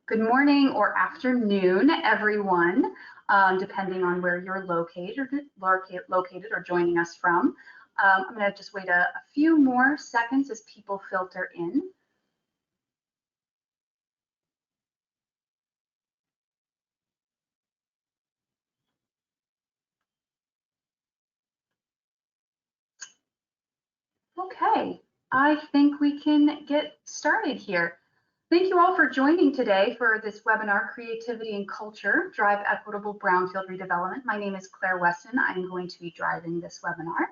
Good morning or afternoon, everyone, depending on where you're located or joining us from. I'm going to just wait a few more seconds as people filter in. Okay, I think we can get started here. Thank you all for joining today for this webinar, Creativity and Culture, Drive Equitable Brownfield Redevelopment. My name is Claire Weston. I'm going to be driving this webinar.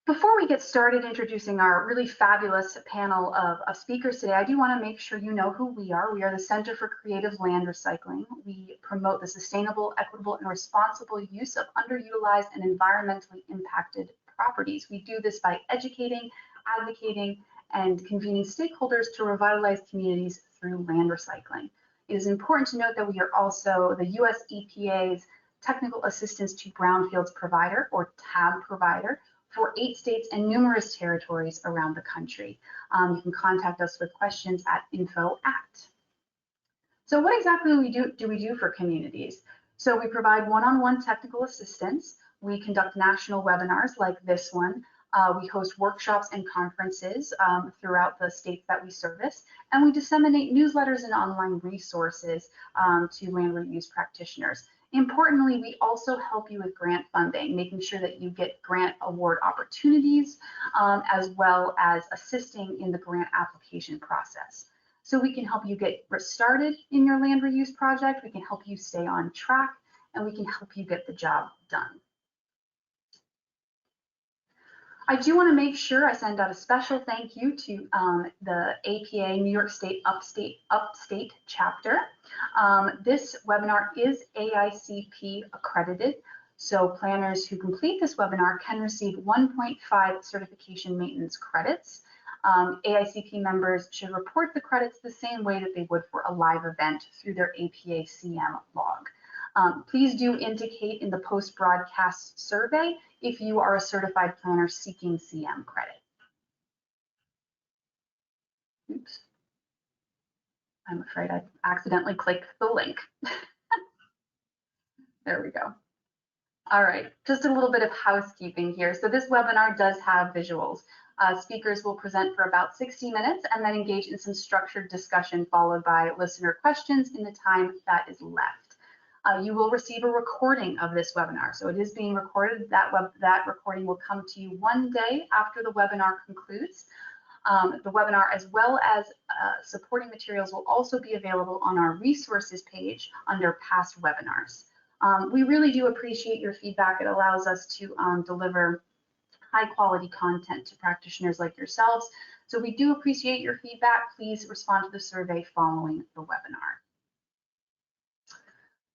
Before we get started introducing our really fabulous panel of speakers today, I do want to make sure you know who we are. We are the Center for Creative Land Recycling. We promote the sustainable, equitable, and responsible use of underutilized and environmentally impacted properties. We do this by educating, advocating, and convening stakeholders to revitalize communities through land recycling. It is important to note that we are also the US EPA's Technical Assistance to Brownfields provider, or TAB provider, for 8 states and numerous territories around the country. You can contact us with questions at info@. So what exactly do we do for communities? So we provide one-on-one technical assistance. We conduct national webinars like this one. We host workshops and conferences throughout the states that we service, and we disseminate newsletters and online resources to land reuse practitioners. Importantly, we also help you with grant funding, making sure that you get grant award opportunities, as well as assisting in the grant application process. So we can help you get started in your land reuse project, we can help you stay on track, and we can help you get the job done. I do want to make sure I send out a special thank you to the APA New York State Upstate Chapter. This webinar is AICP accredited, so planners who complete this webinar can receive 1.5 certification maintenance credits. AICP members should report the credits the same way that they would for a live event through their APA CM log. Please do indicate in the post-broadcast survey if you are a certified planner seeking CM credit. Oops. I'm afraid I accidentally clicked the link. There we go. All right, just a little bit of housekeeping here. So this webinar does have visuals. Speakers will present for about 60 minutes and then engage in some structured discussion followed by listener questions in the time that is left. You will receive a recording of this webinar. So it is being recorded. That recording will come to you one day after the webinar concludes. The webinar, as well as supporting materials, will also be available on our resources page under past webinars. We really do appreciate your feedback. It allows us to deliver high quality content to practitioners like yourselves. So we do appreciate your feedback. Please respond to the survey following the webinar.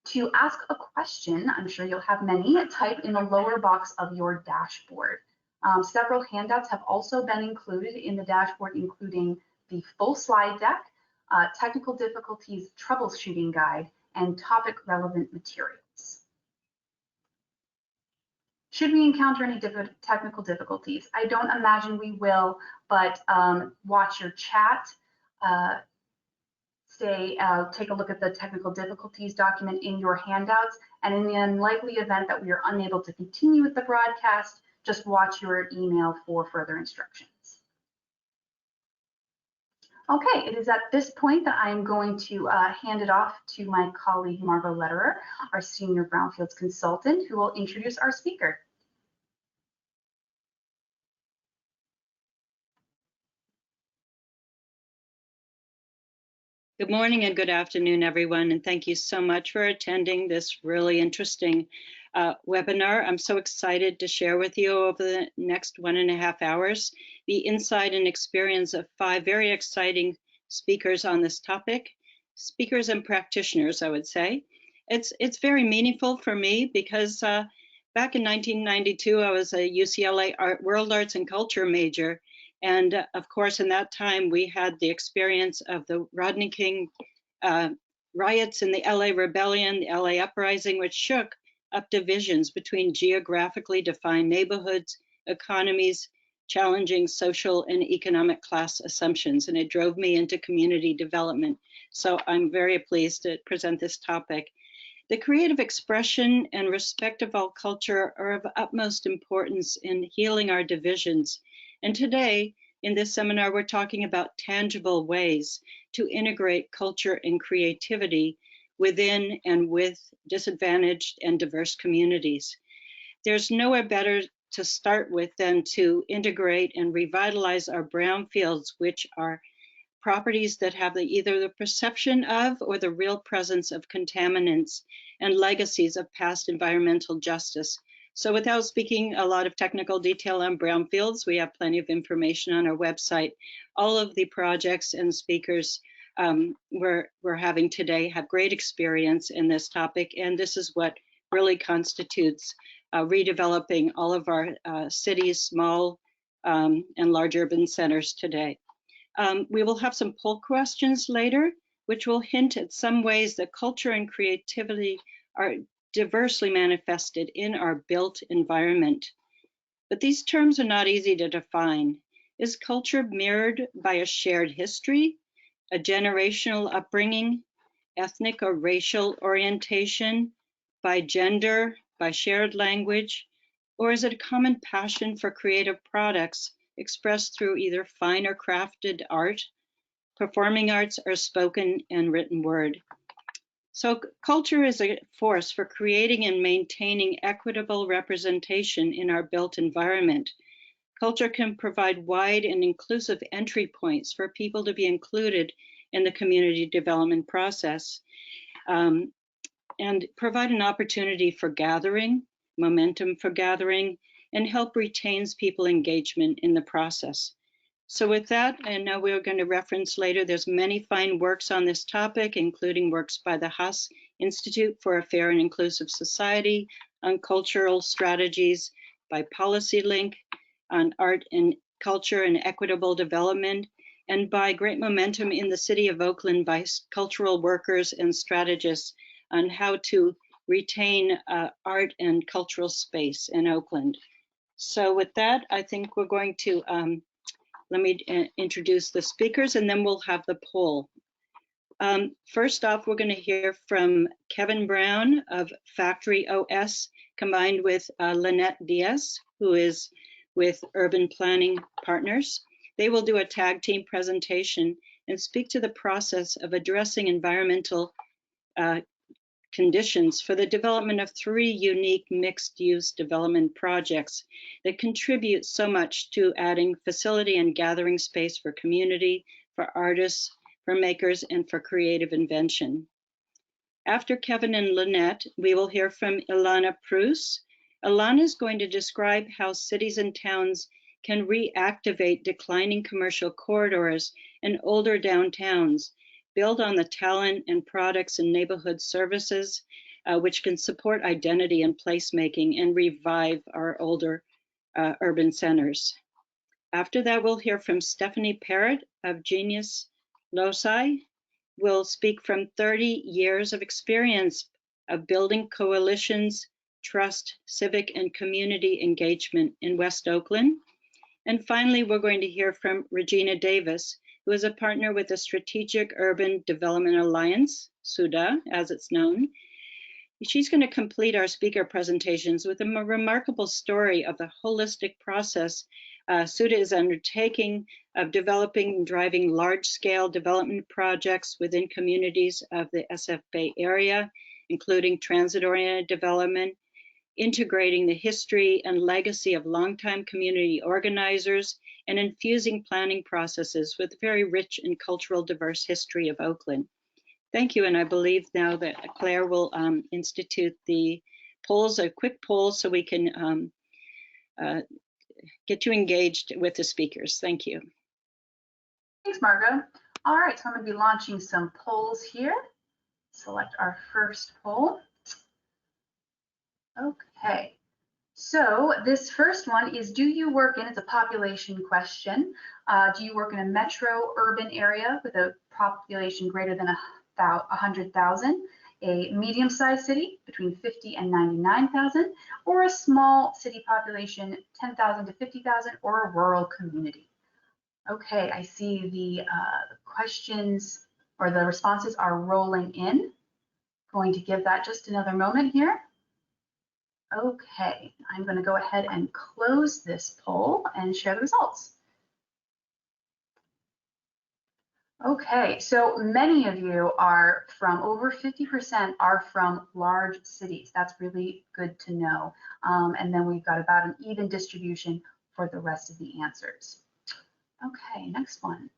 To ask a question, I'm sure you'll have many, type in the lower box of your dashboard. Several handouts have also been included in the dashboard, including the full slide deck, technical difficulties troubleshooting guide, and topic relevant materials. Should we encounter any technical difficulties? I don't imagine we will, but watch your chat. Take a look at the technical difficulties document in your handouts, and in the unlikely event that we are unable to continue with the broadcast, just watch your email for further instructions. Okay, it is at this point that I am going to hand it off to my colleague Margot Lederer, our senior Brownfields consultant, who will introduce our speaker. Good morning and good afternoon, everyone, and thank you so much for attending this really interesting webinar. I'm so excited to share with you over the next 1.5 hours the insight and experience of 5 very exciting speakers on this topic, speakers and practitioners, I would say. It's very meaningful for me because back in 1992, I was a UCLA World Arts and Culture major. And of course, in that time, we had the experience of the Rodney King riots in the LA Rebellion, the LA Uprising, which shook up divisions between geographically defined neighborhoods, economies, challenging social and economic class assumptions, and it drove me into community development. So I'm very pleased to present this topic. The creative expression and respect of all culture are of utmost importance in healing our divisions. And today, in this seminar, we're talking about tangible ways to integrate culture and creativity within and with disadvantaged and diverse communities. There's nowhere better to start with than to integrate and revitalize our brownfields, which are properties that have either the perception of or the real presence of contaminants and legacies of past environmental justice. So without speaking a lot of technical detail on brownfields, we have plenty of information on our website. All of the projects and speakers we're having today have great experience in this topic, and this is what really constitutes redeveloping all of our cities, small and large urban centers today. We will have some poll questions later, which will hint at some ways that culture and creativity are diversely manifested in our built environment. But these terms are not easy to define. Is culture mirrored by a shared history, a generational upbringing, ethnic or racial orientation, by gender, by shared language, or is it a common passion for creative products expressed through either fine or crafted art, performing arts, or spoken and written word? So culture is a force for creating and maintaining equitable representation in our built environment. Culture can provide wide and inclusive entry points for people to be included in the community development process, and provide an opportunity for gathering, momentum for gathering, and help retains people engagement in the process. So with that, and now we're going to reference later, there's many fine works on this topic, including works by the Haas Institute for a Fair and Inclusive Society on cultural strategies, by PolicyLink on art and culture and equitable development, and by Great Momentum in the City of Oakland by cultural workers and strategists on how to retain art and cultural space in Oakland. So with that, I think we're going to, let me introduce the speakers and then we'll have the poll. First off, we're going to hear from Kevin Brown of Factory OS, combined with Lynette Diaz, who is with Urban Planning Partners. They will do a tag team presentation and speak to the process of addressing environmental conditions for the development of 3 unique mixed-use development projects that contribute so much to adding facility and gathering space for community, for artists, for makers, and for creative invention. After Kevin and Lynette, we will hear from Ilana Prus. Ilana is going to describe how cities and towns can reactivate declining commercial corridors and older downtowns, build on the talent and products and neighborhood services, which can support identity and placemaking and revive our older urban centers. After that, we'll hear from Stephanie Parrott of Genius Loci. We'll speak from 30 years of experience of building coalitions, trust, civic and community engagement in West Oakland. And finally, we're going to hear from Regina Davis, who is a partner with the Strategic Urban Development Alliance, SUDA, as it's known. She's going to complete our speaker presentations with a remarkable story of the holistic process SUDA is undertaking of developing and driving large-scale development projects within communities of the SF Bay Area, including transit-oriented development, integrating the history and legacy of longtime community organizers, and infusing planning processes with a very rich and cultural diverse history of Oakland. Thank you, and I believe now that Claire will institute the polls, a quick poll, so we can get you engaged with the speakers. Thank you. Thanks, Margot. All right, so I'm going to be launching some polls here. Select our first poll. Okay, so this first one is, do you work in, it's a population question, do you work in a metro urban area with a population greater than 100,000? a medium-sized city between 50 and 99,000, or a small city population 10,000 to 50,000, or a rural community. Okay, I see the questions or the responses are rolling in. Going to give that just another moment here. Okay, I'm going to go ahead and close this poll and share the results. Okay, so many of you are from, over 50% are from large cities. That's really good to know. And then we've got about an even distribution for the rest of the answers. Okay, next one.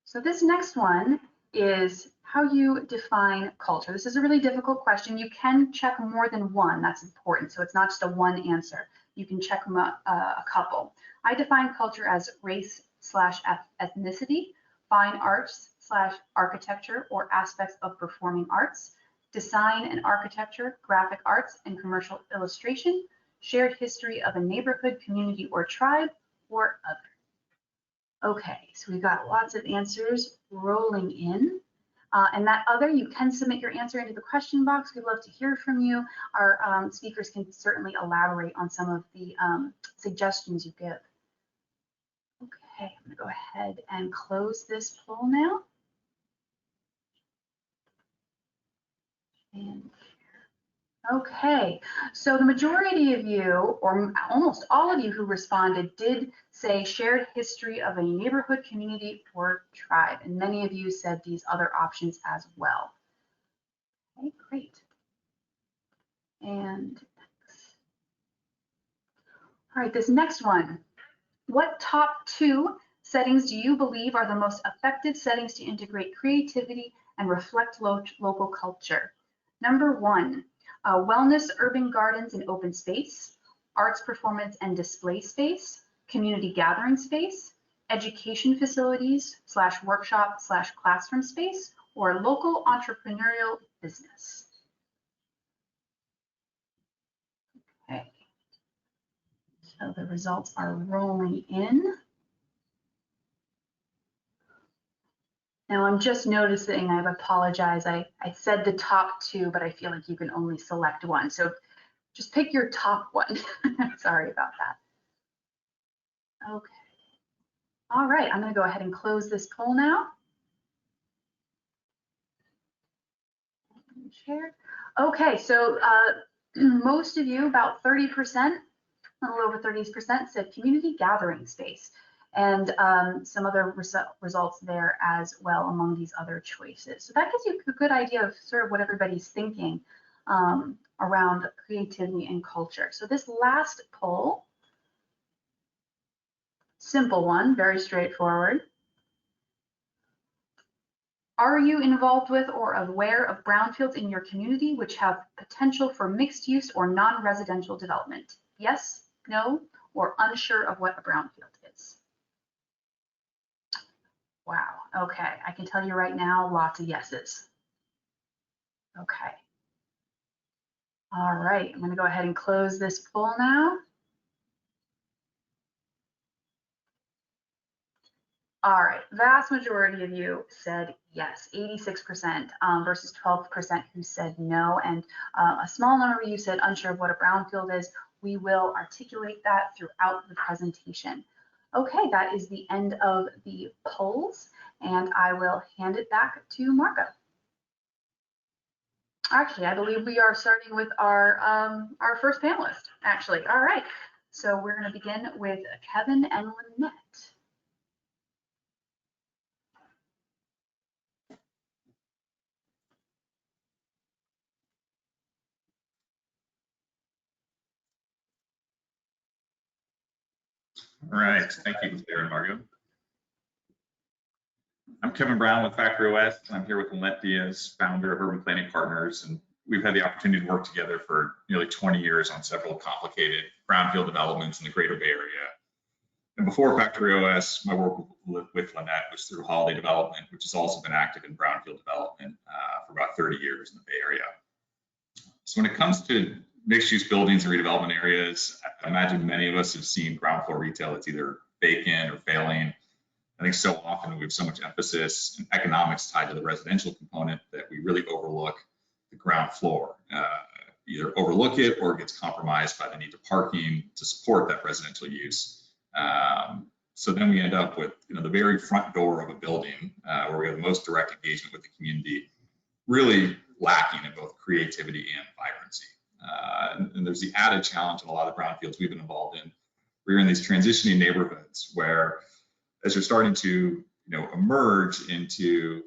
So this next one is how you define culture. This is a really difficult question. You can check more than one, that's important. So it's not just a one answer. You can check a couple. I define culture as race/ethnicity, fine arts/architecture or aspects of performing arts, design and architecture, graphic arts and commercial illustration, shared history of a neighborhood, community, or tribe, or other. Okay, so we've got lots of answers rolling in. And that other, you can submit your answer into the question box. We'd love to hear from you. Our speakers can certainly elaborate on some of the suggestions you give. Okay, I'm gonna go ahead and close this poll now. And okay, so the majority of you, or almost all of you who responded, did say shared history of a neighborhood, community, or tribe. And many of you said these other options as well. Okay, great. And all right, this next one. What top 2 settings do you believe are the most effective settings to integrate creativity and reflect local culture? Number 1. Wellness, urban gardens, and open space, arts, performance, and display space, community gathering space, education facilities / workshop / classroom space, or local entrepreneurial business. Okay, so the results are rolling in. Now I'm just noticing, I apologize, I said the top 2, but I feel like you can only select one. So just pick your top one. Sorry about that. Okay. All right, I'm gonna go ahead and close this poll now. Share. Okay, so most of you, about 30%, a little over 30%, said community gathering space. And some other results there as well among these other choices. So that gives you a good idea of sort of what everybody's thinking around creativity and culture. So this last poll, simple one, very straightforward. Are you involved with or aware of brownfields in your community which have potential for mixed use or non-residential development? Yes, no, or unsure of what a brownfield is? Wow, okay, I can tell you right now, lots of yeses. Okay. All right, I'm gonna go ahead and close this poll now. All right, vast majority of you said yes, 86% versus 12% who said no, and a small number of you said unsure of what a brownfield is. We will articulate that throughout the presentation. Okay, that is the end of the polls, and I will hand it back to Marco. Actually, I believe we are starting with our first panelist, actually. All right, so we're going to begin with Kevin and Lynette. All right, thank you, Claire and Margo. I'm Kevin Brown with Factory OS, and I'm here with Lynette Diaz, founder of Urban Planning Partners, and we've had the opportunity to work together for nearly 20 years on several complicated brownfield developments in the greater Bay Area. And before Factory OS, my work with Lynette was through Holiday Development, which has also been active in brownfield development for about 30 years in the Bay Area. So when it comes to mixed-use buildings and redevelopment areas, I imagine many of us have seen ground floor retail that's either vacant or failing. I think so often we have so much emphasis and economics tied to the residential component that we really overlook the ground floor. Either overlook it or it gets compromised by the need to parking to support that residential use. So then we end up with the very front door of a building where we have the most direct engagement with the community, really lacking in both creativity and vibrancy. And there's the added challenge in a lot of brownfields we've been involved in. We're in these transitioning neighborhoods where, as you're starting to emerge into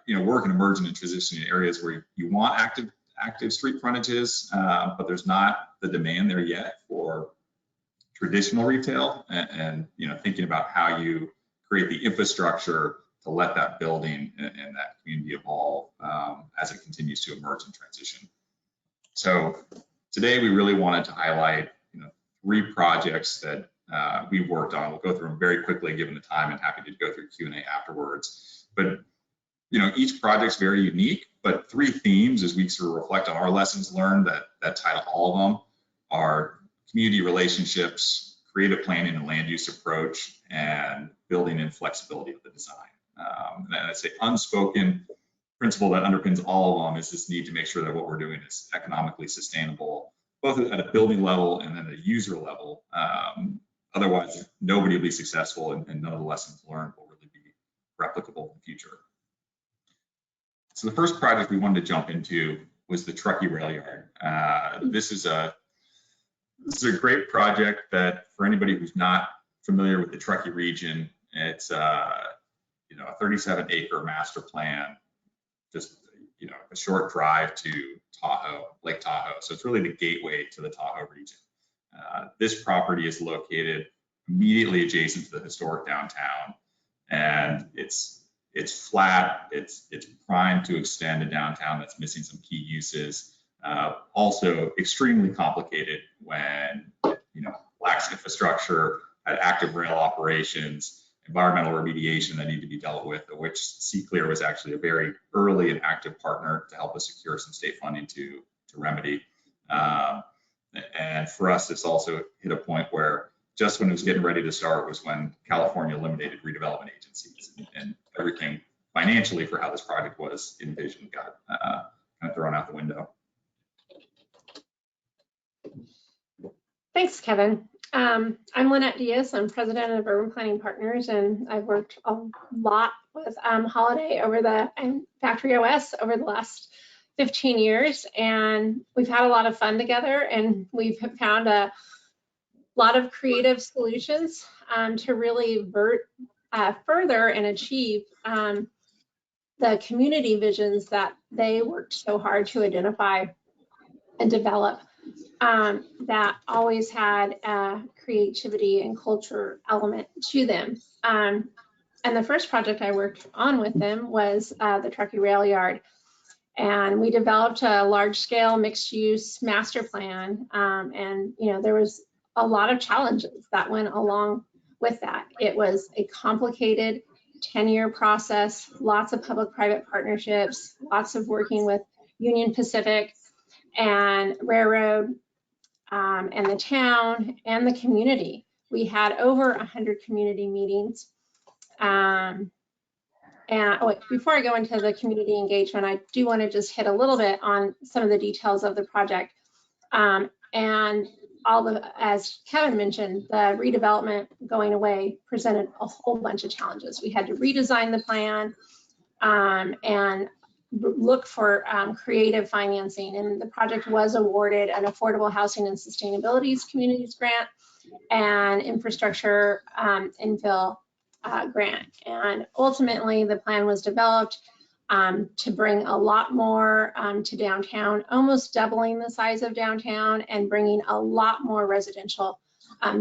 work and emerge into transitioning areas where you want active street frontages, but there's not the demand there yet for traditional retail, and thinking about how you create the infrastructure to let that building and that community evolve as it continues to emerge and transition. So today we really wanted to highlight 3 projects that we've worked on. We'll go through them very quickly given the time, and happy to go through Q&A afterwards. But each project's very unique, but 3 themes as we sort of reflect on our lessons learned that tie to all of them are community relationships, creative planning and land use approach, and building in flexibility of the design. And I'd say unspoken principle that underpins all of them is this need to make sure that what we're doing is economically sustainable, both at a building level and then a user level. Otherwise, nobody will be successful, and none of the lessons learned will really be replicable in the future. So the first project we wanted to jump into was the Truckee Rail Yard. This is a great project that, for anybody who's not familiar with the Truckee region, it's a 37-acre master plan, just a short drive to Tahoe, Lake Tahoe. So it's really the gateway to the Tahoe region. This property is located immediately adjacent to the historic downtown, and it's flat. It's primed to extend a downtown that's missing some key uses. Also extremely complicated when lacks infrastructure, had active rail operations, environmental remediation that need to be dealt with, of which C-Clear was actually a very early and active partner to help us secure some state funding to remedy. And for us, this also hit a point where just when it was getting ready to start was when California eliminated redevelopment agencies, and everything financially for how this project was envisioned got kind of thrown out the window. Thanks, Kevin. I'm Lynette Diaz. I'm president of Urban Planning Partners, and I've worked a lot with Holiday and Factory OS over the last 15 years, and we've had a lot of fun together, and we've found a lot of creative solutions to really further and achieve the community visions that they worked so hard to identify and develop, that always had a creativity and culture element to them. And the first project I worked on with them was the Truckee Rail Yard. And we developed a large-scale mixed-use master plan, and there was a lot of challenges that went along with that. It was a complicated 10-year process, lots of public-private partnerships, lots of working with Union Pacific and Railroad and the town and the community. We had over 100 community meetings. Before I go into the community engagement, I do want to just hit a little bit on some of the details of the project. And as Kevin mentioned, the redevelopment going away presented a whole bunch of challenges. We had to redesign the plan and look for creative financing. And the project was awarded an Affordable Housing and Sustainability Communities Grant and Infrastructure Infill grant. And ultimately, the plan was developed to bring a lot more to downtown, almost doubling the size of downtown and bringing a lot more residential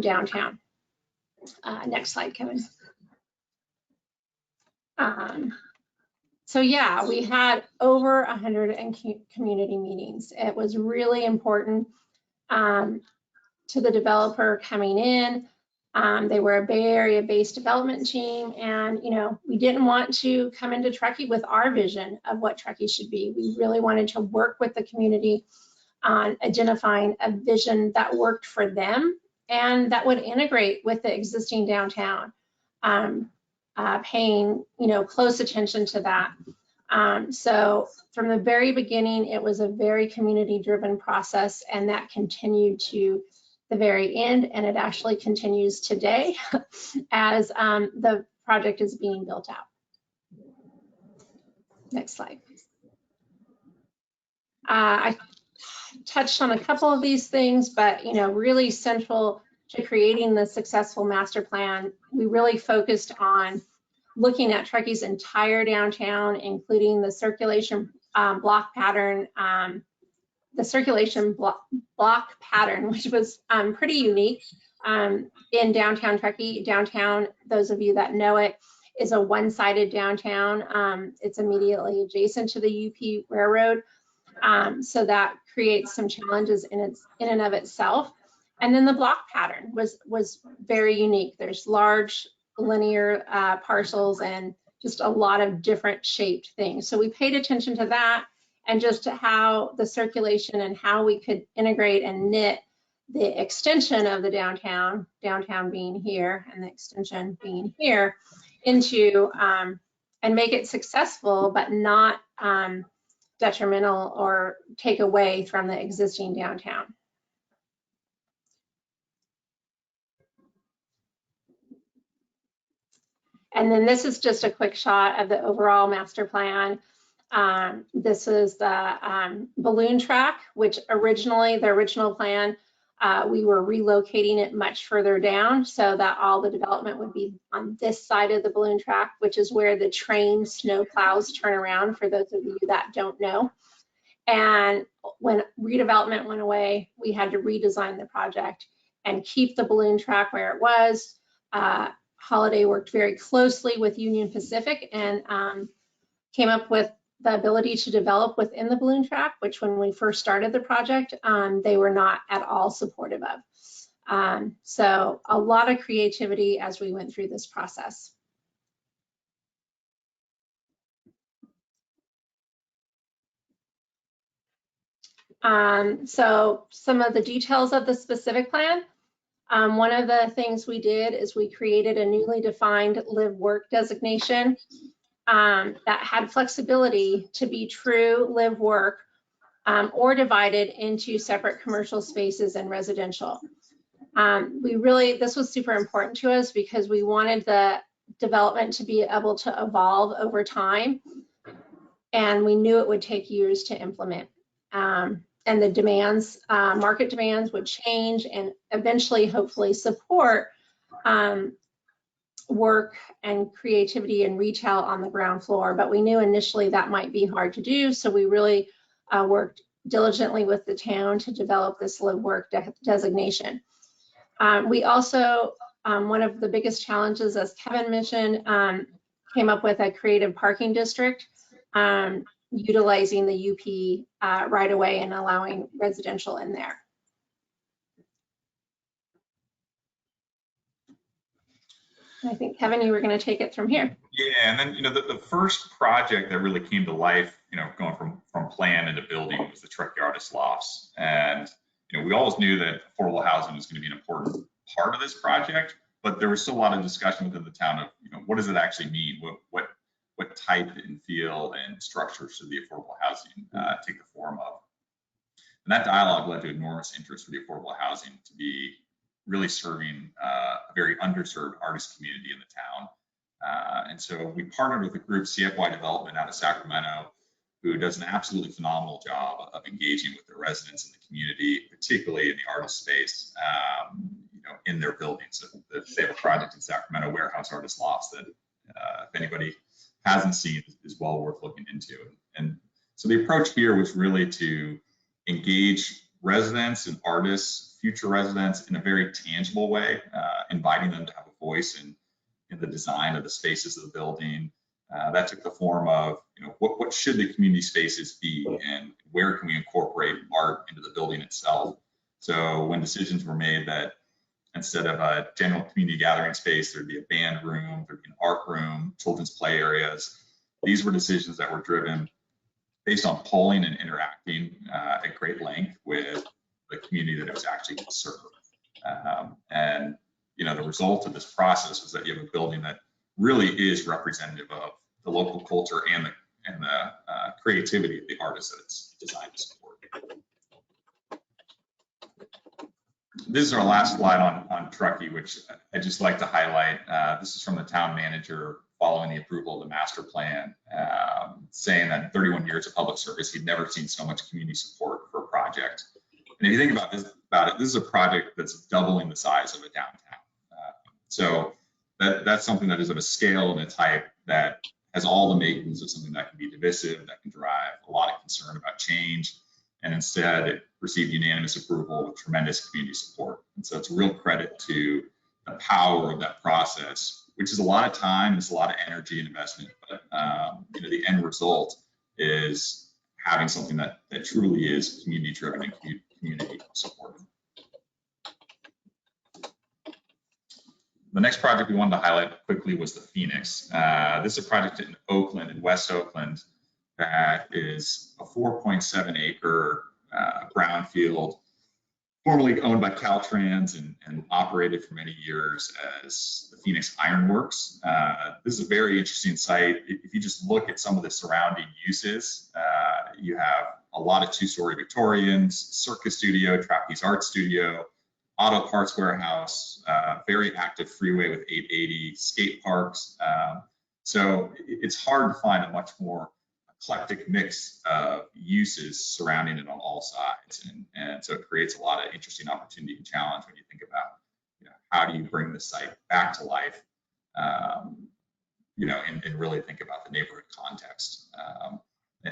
downtown. Next slide, Kevin. So yeah, we had over 100 community meetings. It was really important to the developer coming in. They were a Bay Area-based development team, and we didn't want to come into Truckee with our vision of what Truckee should be. We really wanted to work with the community on identifying a vision that worked for them and that would integrate with the existing downtown. paying, close attention to that. So from the very beginning, it was a very community-driven process, and that continued to the very end, and it actually continues today as the project is being built out. Next slide, please. I touched on a couple of these things, but really central to creating the successful master plan, we really focused on looking at Truckee's entire downtown, including the circulation block pattern, which was pretty unique in downtown Truckee. Downtown, those of you that know it, is a one-sided downtown. It's immediately adjacent to the UP Railroad. So that creates some challenges in and of itself. And then the block pattern was very unique. There's large linear parcels and just a lot of different shaped things. So we paid attention to that and just to how the circulation and how we could integrate and knit the extension of the downtown being here and the extension being here, into and make it successful, but not detrimental or take away from the existing downtown. And then this is just a quick shot of the overall master plan. This is the balloon track, which originally, the original plan, we were relocating it much further down so that all the development would be on this side of the balloon track, which is where the train snow plows turn around, for those of you that don't know. And when redevelopment went away, we had to redesign the project and keep the balloon track where it was. Holiday worked very closely with Union Pacific and came up with the ability to develop within the balloon track, which when we first started the project, they were not at all supportive of. So a lot of creativity as we went through this process. So some of the details of the specific plan. One of the things we did is we created a newly defined live-work designation that had flexibility to be true live-work or divided into separate commercial spaces and residential. This was super important to us because we wanted the development to be able to evolve over time, and we knew it would take years to implement. And the demands, market demands would change and eventually hopefully support work and creativity and retail on the ground floor. But we knew initially that might be hard to do. So we really worked diligently with the town to develop this live work designation. We also, one of the biggest challenges, as Kevin mentioned, came up with a creative parking district, utilizing the UP right away and allowing residential in there. I think, Kevin, you were going to take it from here. Yeah, and then, the first project that really came to life, going from plan into building was the Truckee Artist Lofts. And, we always knew that affordable housing was going to be an important part of this project, but there was still a lot of discussion within the town of, what does it actually mean? What type and feel and structure should the affordable housing take the form of? And that dialogue led to enormous interest for the affordable housing to be really serving a very underserved artist community in the town. And so we partnered with a group, CFY Development, out of Sacramento, who does an absolutely phenomenal job of engaging with their residents in the community, particularly in the artist space, in their buildings. So they have a project in Sacramento, Warehouse Artist Lofts, that if anybody hasn't seen is well worth looking into. And so the approach here was really to engage residents and artists, future residents, in a very tangible way, inviting them to have a voice in the design of the spaces of the building. That took the form of, what should the community spaces be, and where can we incorporate art into the building itself? So when decisions were made that instead of a general community gathering space, there'd be a band room, there'd be an art room, children's play areas. These were decisions that were driven based on polling and interacting at great length with the community that it was actually going to serve. And the result of this process was that you have a building that really is representative of the local culture and the creativity of the artists that it's designed to support. This is our last slide on Truckee, which I just like to highlight. This is from the town manager following the approval of the master plan, saying that in 31 years of public service, he'd never seen so much community support for a project. And if you think about it, this is a project that's doubling the size of a downtown. So that's something that is of a scale and a type that has all the makings of something that can be divisive, that can drive a lot of concern about change. And instead, it received unanimous approval with tremendous community support. And so it's a real credit to the power of that process, which is a lot of time, it's a lot of energy and investment. But you know, the end result is having something that truly is community driven and community supported. The next project we wanted to highlight quickly was the Phoenix. This is a project in Oakland, in West Oakland, that is a 4.7 acre brownfield, formerly owned by Caltrans and operated for many years as the Phoenix Ironworks. This is a very interesting site. If you just look at some of the surrounding uses, you have a lot of two-story Victorians, circus studio, trapeze art studio, auto parts warehouse, very active freeway with 880, skate parks. So it's hard to find a much more eclectic mix of uses surrounding it on all sides. And so it creates a lot of interesting opportunity and challenge when you think about, you know, how do you bring the site back to life, you know, and really think about the neighborhood context.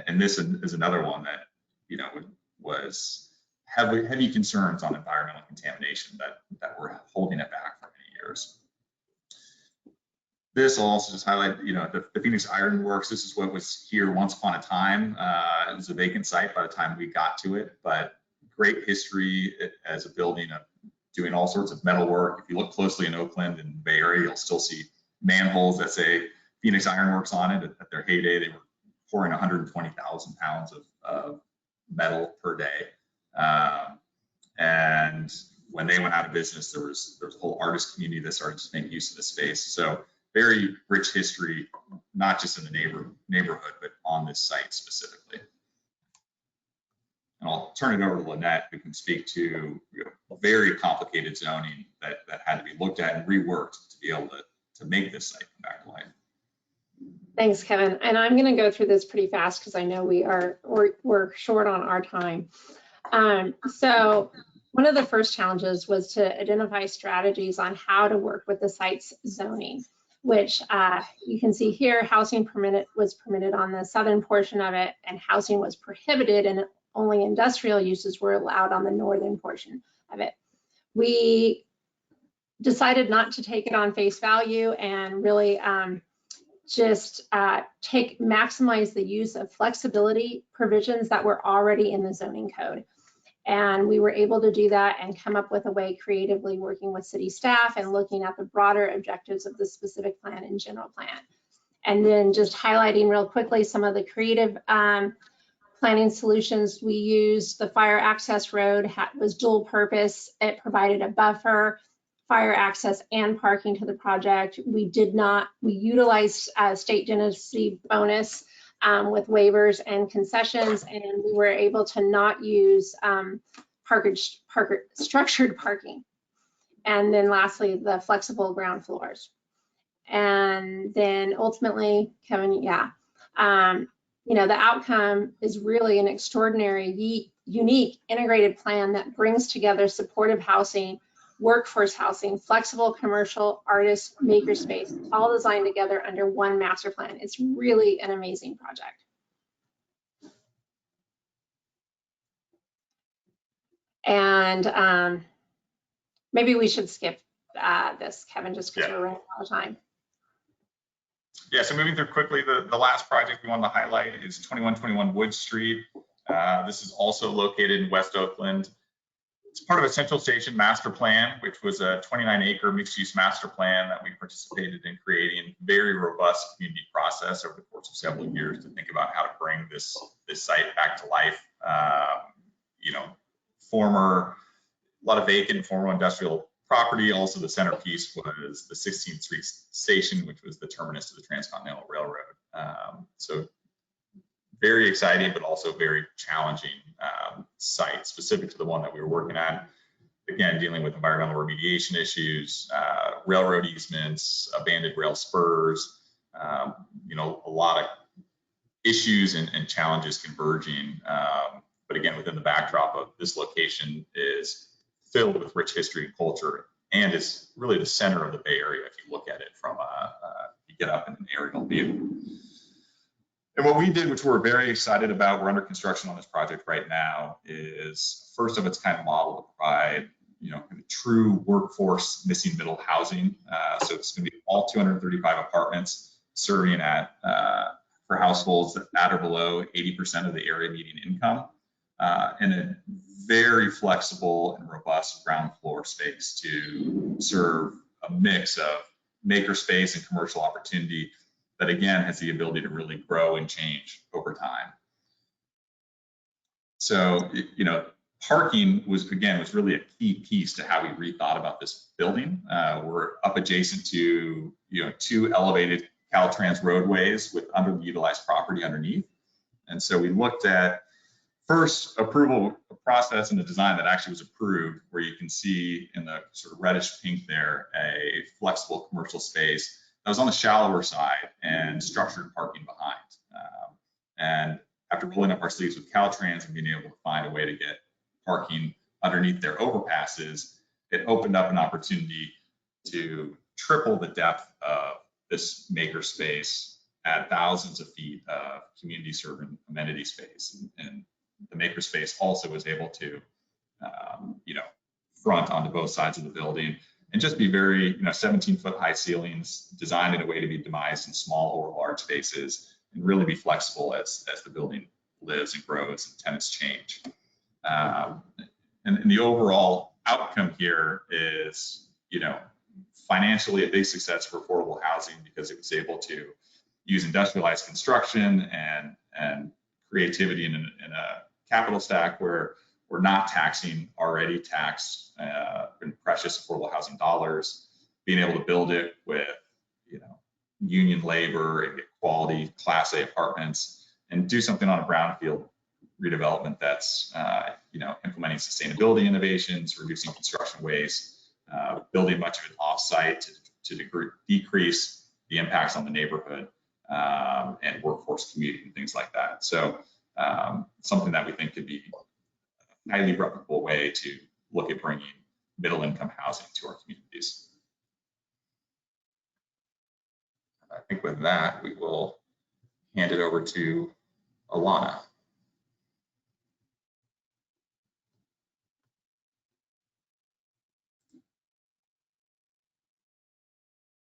And this is another one that, you know, was heavy concerns on environmental contamination that were holding it back for many years. This will also just highlight, you know, the Phoenix Ironworks. This is what was here once upon a time. It was a vacant site by the time we got to it, but great history as a building of doing all sorts of metal work. If you look closely in Oakland and Bay Area, you'll still see manholes that say Phoenix Ironworks on it. At their heyday, they were pouring 120,000 pounds of metal per day. And when they went out of business, there was a whole artist community that started to make use of the space. So very rich history, not just in the neighborhood, but on this site specifically. And I'll turn it over to Lynette, who can speak to, you know, very complicated zoning that had to be looked at and reworked to be able to make this site come back to life. Thanks, Kevin. And I'm going to go through this pretty fast because I know we're short on our time. So one of the first challenges was to identify strategies on how to work with the site's zoning, which you can see here, housing was permitted on the southern portion of it, and housing was prohibited, and only industrial uses were allowed on the northern portion of it. We decided not to take it on face value and really just maximize the use of flexibility provisions that were already in the zoning code. And we were able to do that and come up with a way creatively working with city staff and looking at the broader objectives of the specific plan and general plan. And then just highlighting real quickly some of the creative planning solutions we used. The fire access road was dual purpose. It provided a buffer, fire access, and parking to the project. We utilized state density bonus with waivers and concessions, and we were able to not use structured parking. And then lastly, the flexible ground floors. And then ultimately, Kevin, you know, the outcome is really an extraordinary, unique, integrated plan that brings together supportive housing, workforce housing, flexible commercial, artist, makerspace, all designed together under one master plan. It's really an amazing project. And maybe we should skip this, Kevin, just because we're running out of time. Yeah, so moving through quickly, the last project we wanted to highlight is 2121 Wood Street. This is also located in West Oakland. It's part of a Central Station master plan, which was a 29-acre mixed-use master plan that we participated in creating. Very robust community process over the course of several years to think about how to bring this site back to life. You know, a lot of vacant former industrial property. Also, the centerpiece was the 16th Street station, which was the terminus of the Transcontinental Railroad. So very exciting, but also very challenging site specific to the one that we were working on. Again, dealing with environmental remediation issues, railroad easements, abandoned rail spurs, you know, a lot of issues and challenges converging. But again, within the backdrop of this location is filled with rich history and culture, and is really the center of the Bay Area if you look at it from you get up in an aerial view. And what we did, which we're very excited about, we're under construction on this project right now, is first of its kind model to provide, you know, true workforce missing middle housing. So it's going to be all 235 apartments serving at for households at or below 80% of the area median income, and a very flexible and robust ground floor space to serve a mix of maker space and commercial opportunity that, again, has the ability to really grow and change over time. So, you know, parking was really a key piece to how we rethought about this building. We're up adjacent to, you know, 2 elevated Caltrans roadways with underutilized property underneath. And so we looked at first approval process and the design that actually was approved, where you can see in the sort of reddish pink there, a flexible commercial space that was on the shallower side and structured parking behind. And after rolling up our sleeves with Caltrans and being able to find a way to get parking underneath their overpasses, it opened up an opportunity to triple the depth of this maker space, add thousands of feet of community serving amenity space. And the maker space also was able to, you know, front onto both sides of the building and just be very, you know, 17-foot high ceilings designed in a way to be demised in small or large spaces and really be flexible as the building lives and grows and tenants change. And the overall outcome here is, you know, financially a big success for affordable housing because it was able to use industrialized construction and creativity in a capital stack where we're not taxing already taxed and precious affordable housing dollars, being able to build it with, you know, union labor and get quality Class A apartments and do something on a brownfield redevelopment that's, you know, implementing sustainability innovations, reducing construction waste, building much of it off-site to decrease the impacts on the neighborhood and workforce commuting and things like that. So something that we think could be a highly replicable way to look at bringing middle-income housing to our communities. I think with that, we will hand it over to Alana.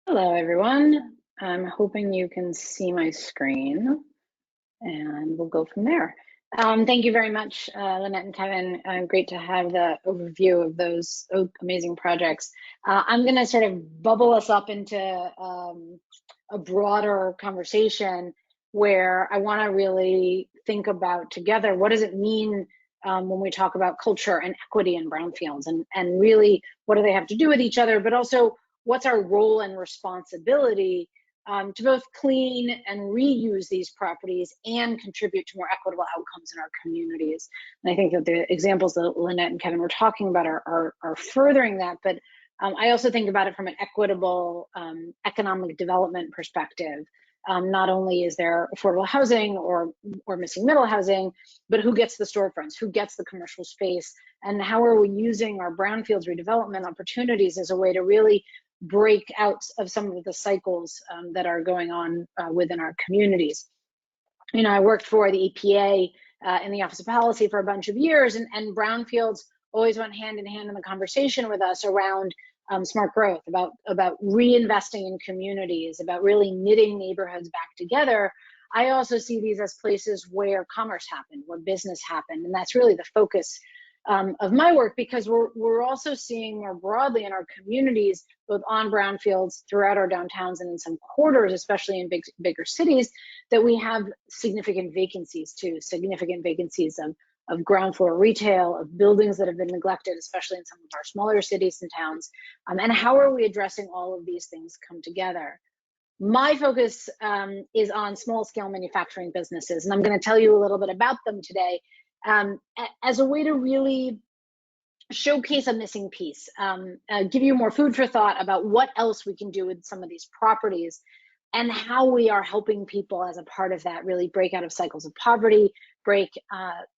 Hello, everyone. I'm hoping you can see my screen, and we'll go from there. Thank you very much, Lynette and Kevin. Great to have the overview of those amazing projects. I'm going to sort of bubble us up into a broader conversation where I want to really think about together, what does it mean when we talk about culture and equity in brownfields, and really what do they have to do with each other, but also what's our role and responsibility to both clean and reuse these properties and contribute to more equitable outcomes in our communities. And I think that the examples that Lynette and Kevin were talking about are furthering that, but I also think about it from an equitable economic development perspective. Not only is there affordable housing or missing middle housing, but who gets the storefronts, who gets the commercial space, and how are we using our brownfields redevelopment opportunities as a way to really break out of some of the cycles that are going on within our communities. You know, I worked for the EPA in the Office of Policy for a bunch of years, and brownfields always went hand in hand in the conversation with us around smart growth, about reinvesting in communities, about really knitting neighborhoods back together. I also see these as places where commerce happened, where business happened, and that's really the focus of my work, because we're also seeing more broadly in our communities, both on brownfields throughout our downtowns and in some quarters, especially in bigger cities, that we have significant vacancies too, significant vacancies of ground floor retail, of buildings that have been neglected, especially in some of our smaller cities and towns, and how are we addressing all of these things come together. My focus is on small scale manufacturing businesses, and I'm going to tell you a little bit about them today as a way to really showcase a missing piece, give you more food for thought about what else we can do with some of these properties and how we are helping people as a part of that really break out of cycles of poverty, break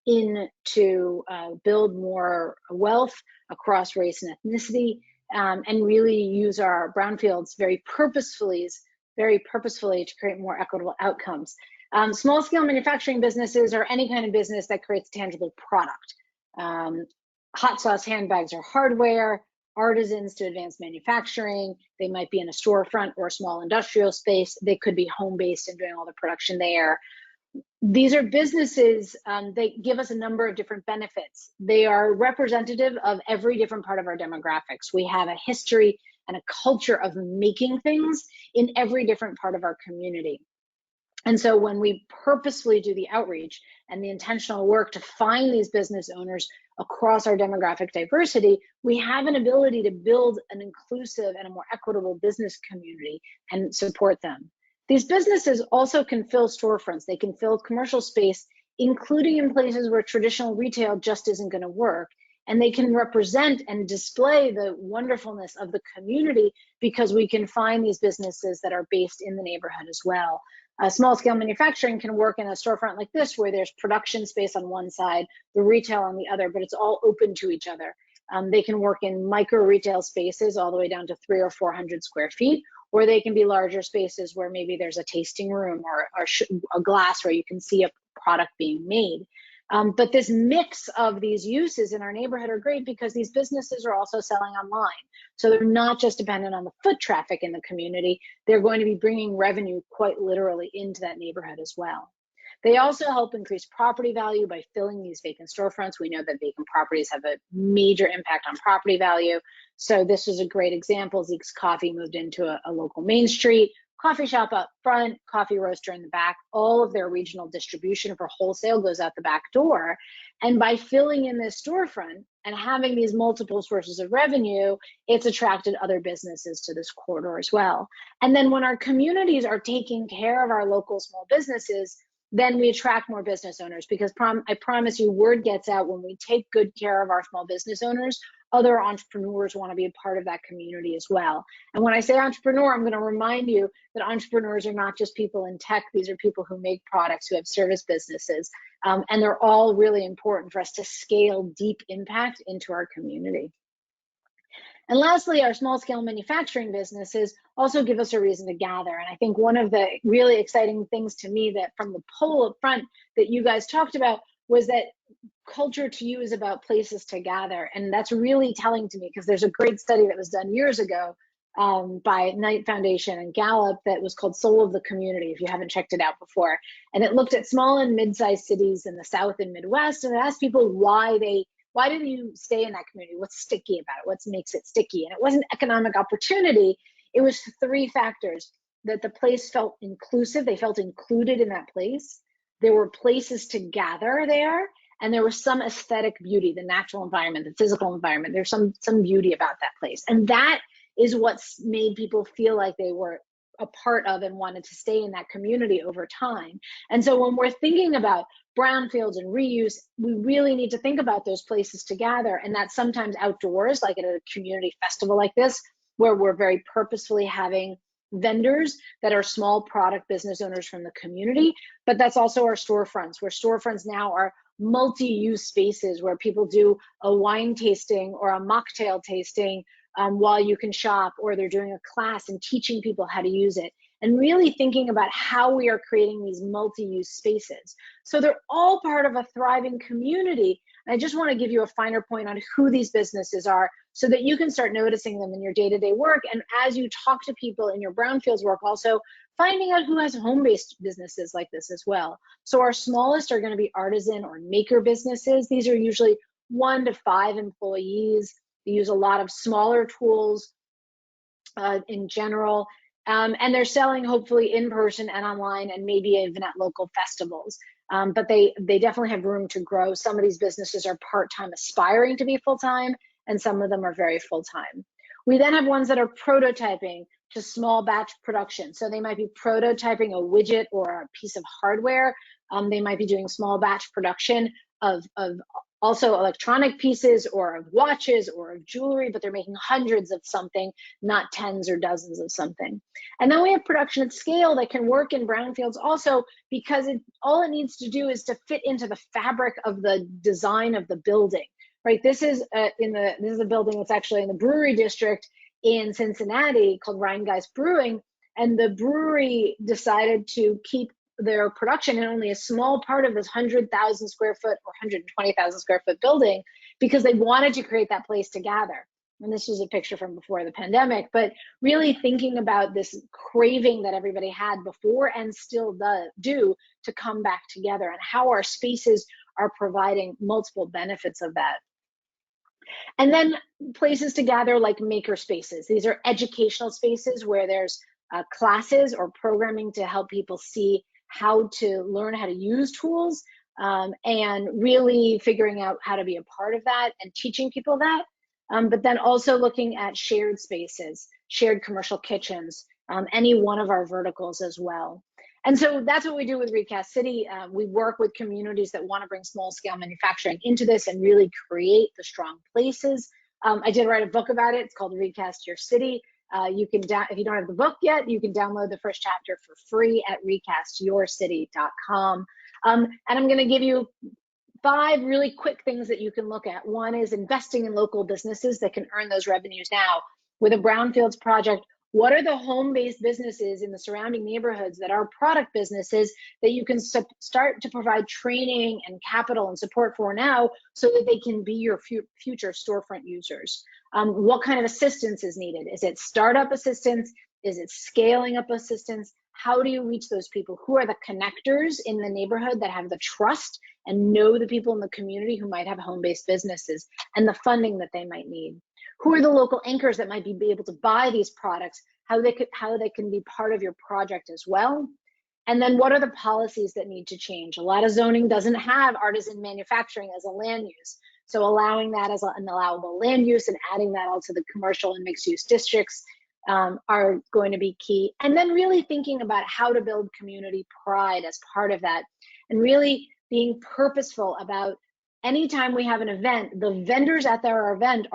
into build more wealth across race and ethnicity, and really use our brownfields very purposefully to create more equitable outcomes. Small scale manufacturing businesses are any kind of business that creates tangible product. Hot sauce handbags are hardware, artisans to advanced manufacturing. They might be in a storefront or a small industrial space. They could be home-based and doing all the production there. These are businesses, they give us a number of different benefits. They are representative of every different part of our demographics. We have a history and a culture of making things in every different part of our community. And so when we purposefully do the outreach and the intentional work to find these business owners across our demographic diversity, we have an ability to build an inclusive and a more equitable business community and support them. These businesses also can fill storefronts. They can fill commercial space, including in places where traditional retail just isn't going to work. And they can represent and display the wonderfulness of the community because we can find these businesses that are based in the neighborhood as well. Small scale manufacturing can work in a storefront like this where there's production space on one side, the retail on the other, but it's all open to each other. They can work in micro retail spaces all the way down to 300 or 400 square feet, or they can be larger spaces where maybe there's a tasting room or a glass where you can see a product being made. But this mix of these uses in our neighborhood are great because these businesses are also selling online. So they're not just dependent on the foot traffic in the community, they're going to be bringing revenue quite literally into that neighborhood as well. They also help increase property value by filling these vacant storefronts. We know that vacant properties have a major impact on property value. So this is a great example. Zeke's Coffee moved into a local Main Street coffee shop up front, coffee roaster in the back. All of their regional distribution for wholesale goes out the back door. And by filling in this storefront and having these multiple sources of revenue, it's attracted other businesses to this corridor as well. And then when our communities are taking care of our local small businesses, then we attract more business owners because I promise you, word gets out when we take good care of our small business owners, other entrepreneurs want to be a part of that community as well. And when I say entrepreneur, I'm going to remind you that entrepreneurs are not just people in tech. These are people who make products, who have service businesses, and they're all really important for us to scale deep impact into our community. And lastly, our small scale manufacturing businesses also give us a reason to gather. And I think one of the really exciting things to me that from the poll up front that you guys talked about was that culture to you is about places to gather. And that's really telling to me because there's a great study that was done years ago by Knight Foundation and Gallup that was called Soul of the Community, if you haven't checked it out before. And it looked at small and mid-sized cities in the South and Midwest and it asked people why did you stay in that community? What's sticky about it? What makes it sticky? And it wasn't economic opportunity. It was three factors: that the place felt inclusive. They felt included in that place. There were places to gather there. And there was some aesthetic beauty, the natural environment, the physical environment. There's some beauty about that place. And that is what's made people feel like they were a part of and wanted to stay in that community over time. And so when we're thinking about brownfields and reuse, we really need to think about those places to gather. And that's sometimes outdoors, like at a community festival like this, where we're very purposefully having vendors that are small product business owners from the community. But that's also our storefronts, where storefronts now are multi-use spaces where people do a wine tasting or a mocktail tasting while you can shop, or they're doing a class and teaching people how to use it, and really thinking about how we are creating these multi-use spaces. So they're all part of a thriving community. And I just want to give you a finer point on who these businesses are so that you can start noticing them in your day-to-day work. And as you talk to people in your brownfields work, also finding out who has home-based businesses like this as well. So our smallest are going to be artisan or maker businesses. These are usually 1 to 5 employees. They use a lot of smaller tools in general. And they're selling hopefully in person and online and maybe even at local festivals. but they definitely have room to grow. Some of these businesses are part-time aspiring to be full-time, and some of them are very full-time. We then have ones that are prototyping to small batch production. So they might be prototyping a widget or a piece of hardware. They might be doing small batch production of also electronic pieces or of watches or of jewelry, but they're making hundreds of something, not tens or dozens of something. And then we have production at scale that can work in brownfields also, because all it needs to do is to fit into the fabric of the design of the building, right? This is this is a building that's actually in the brewery district in Cincinnati called Rheingeist Brewing, and the brewery decided to keep their production in only a small part of this 100,000 square foot or 120,000 square foot building, because they wanted to create that place to gather. And this was a picture from before the pandemic, but really thinking about this craving that everybody had before and still do to come back together, and how our spaces are providing multiple benefits of that. And then places to gather like maker spaces. These are educational spaces where there's classes or programming to help people see how to learn how to use tools, and really figuring out how to be a part of that and teaching people that. But then also looking at shared spaces, shared commercial kitchens, any one of our verticals as well. And so that's what we do with Recast City. We work with communities that want to bring small scale manufacturing into this and really create the strong places. I did write a book about it. It's called Recast Your City. You can, if you don't have the book yet, you can download the first chapter for free at recastyourcity.com. And I'm going to give you 5 really quick things that you can look at. One is investing in local businesses that can earn those revenues now. With a Brownfields project, what are the home-based businesses in the surrounding neighborhoods that are product businesses that you can start to provide training and capital and support for now, so that they can be your future storefront users? What kind of assistance is needed? Is it startup assistance? Is it scaling up assistance? How do you reach those people? Who are the connectors in the neighborhood that have the trust and know the people in the community who might have home-based businesses and the funding that they might need? Who are the local anchors that might be able to buy these products, how they can be part of your project as well? And then what are the policies that need to change? A lot of zoning doesn't have artisan manufacturing as a land use. So allowing that as an allowable land use and adding that all to the commercial and mixed use districts are going to be key. And then really thinking about how to build community pride as part of that, and really being purposeful about anytime we have an event, the vendors at our event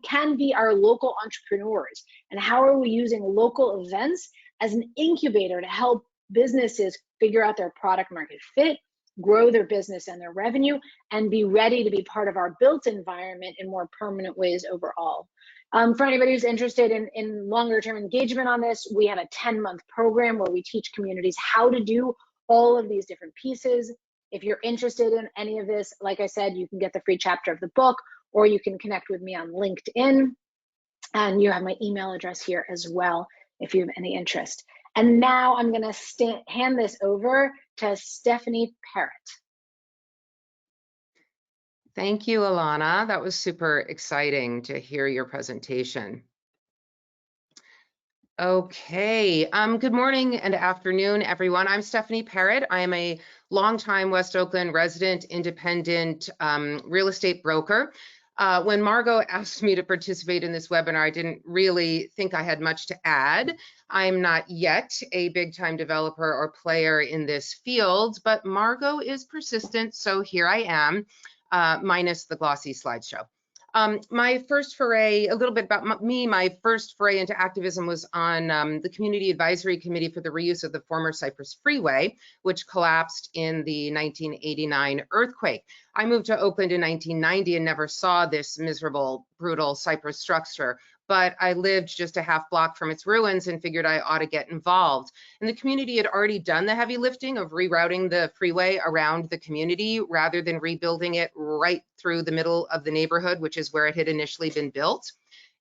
can be our local entrepreneurs. And how are we using local events as an incubator to help businesses figure out their product market fit, grow their business and their revenue, and be ready to be part of our built environment in more permanent ways overall. For anybody who's interested in longer term engagement on this, we have a 10-month program where we teach communities how to do all of these different pieces. If you're interested in any of this, like I said, you can get the free chapter of the book, or you can connect with me on LinkedIn. And you have my email address here as well if you have any interest. And now I'm going to hand this over to Stephanie Parrott. Thank you, Alana. That was super exciting to hear your presentation. Okay, good morning and afternoon, everyone. I'm Stephanie Parrott. I am a longtime West Oakland resident, independent real estate broker. When Margot asked me to participate in this webinar, I didn't really think I had much to add. I'm not yet a big-time developer or player in this field, but Margot is persistent, so here I am, minus the glossy slideshow. My first foray, a little bit about me, my first foray into activism was on the Community Advisory Committee for the reuse of the former Cypress Freeway, which collapsed in the 1989 earthquake. I moved to Oakland in 1990 and never saw this miserable, brutal Cypress structure, but I lived just a half block from its ruins and figured I ought to get involved. And the community had already done the heavy lifting of rerouting the freeway around the community rather than rebuilding it right through the middle of the neighborhood, which is where it had initially been built.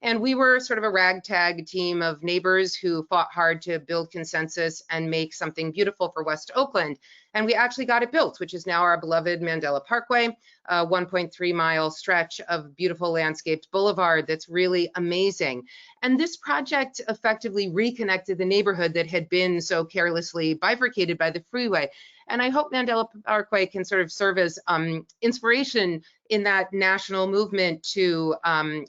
And we were sort of a ragtag team of neighbors who fought hard to build consensus and make something beautiful for West Oakland. And we actually got it built, which is now our beloved Mandela Parkway, a 1.3-mile stretch of beautiful landscaped boulevard that's really amazing. And this project effectively reconnected the neighborhood that had been so carelessly bifurcated by the freeway. And I hope Mandela Parkway can sort of serve as inspiration in that national movement to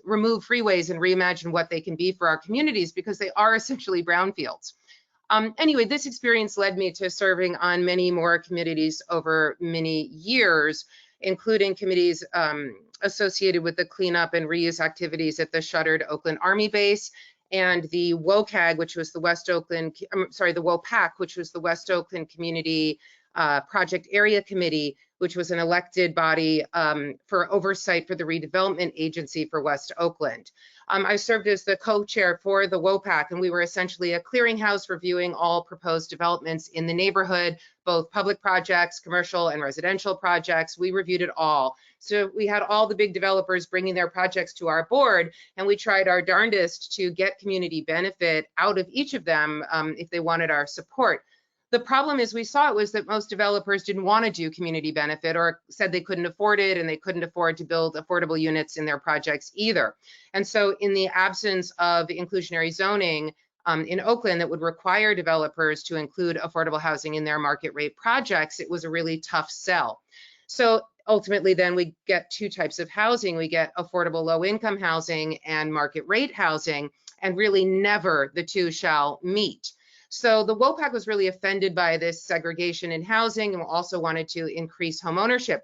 remove freeways and reimagine what they can be for our communities, because they are essentially brownfields. Anyway, this experience led me to serving on many more committees over many years, including committees associated with the cleanup and reuse activities at the shuttered Oakland Army Base, and the WOCAG, which was the West Oakland, the WOPAC, which was the West Oakland Community Project Area Committee, which was an elected body for oversight for the Redevelopment Agency for West Oakland. I served as the co-chair for the WOPAC, and we were essentially a clearinghouse reviewing all proposed developments in the neighborhood, both public projects, commercial and residential projects. We reviewed it all. So we had all the big developers bringing their projects to our board, and we tried our darndest to get community benefit out of each of them if they wanted our support. The problem is we saw it was that most developers didn't want to do community benefit, or said they couldn't afford it, and they couldn't afford to build affordable units in their projects either. And so in the absence of inclusionary zoning in Oakland that would require developers to include affordable housing in their market rate projects, it was a really tough sell. So ultimately then we get two types of housing. We get affordable low income housing and market rate housing, and really never the two shall meet. So the WOPAC was really offended by this segregation in housing, and also wanted to increase home ownership.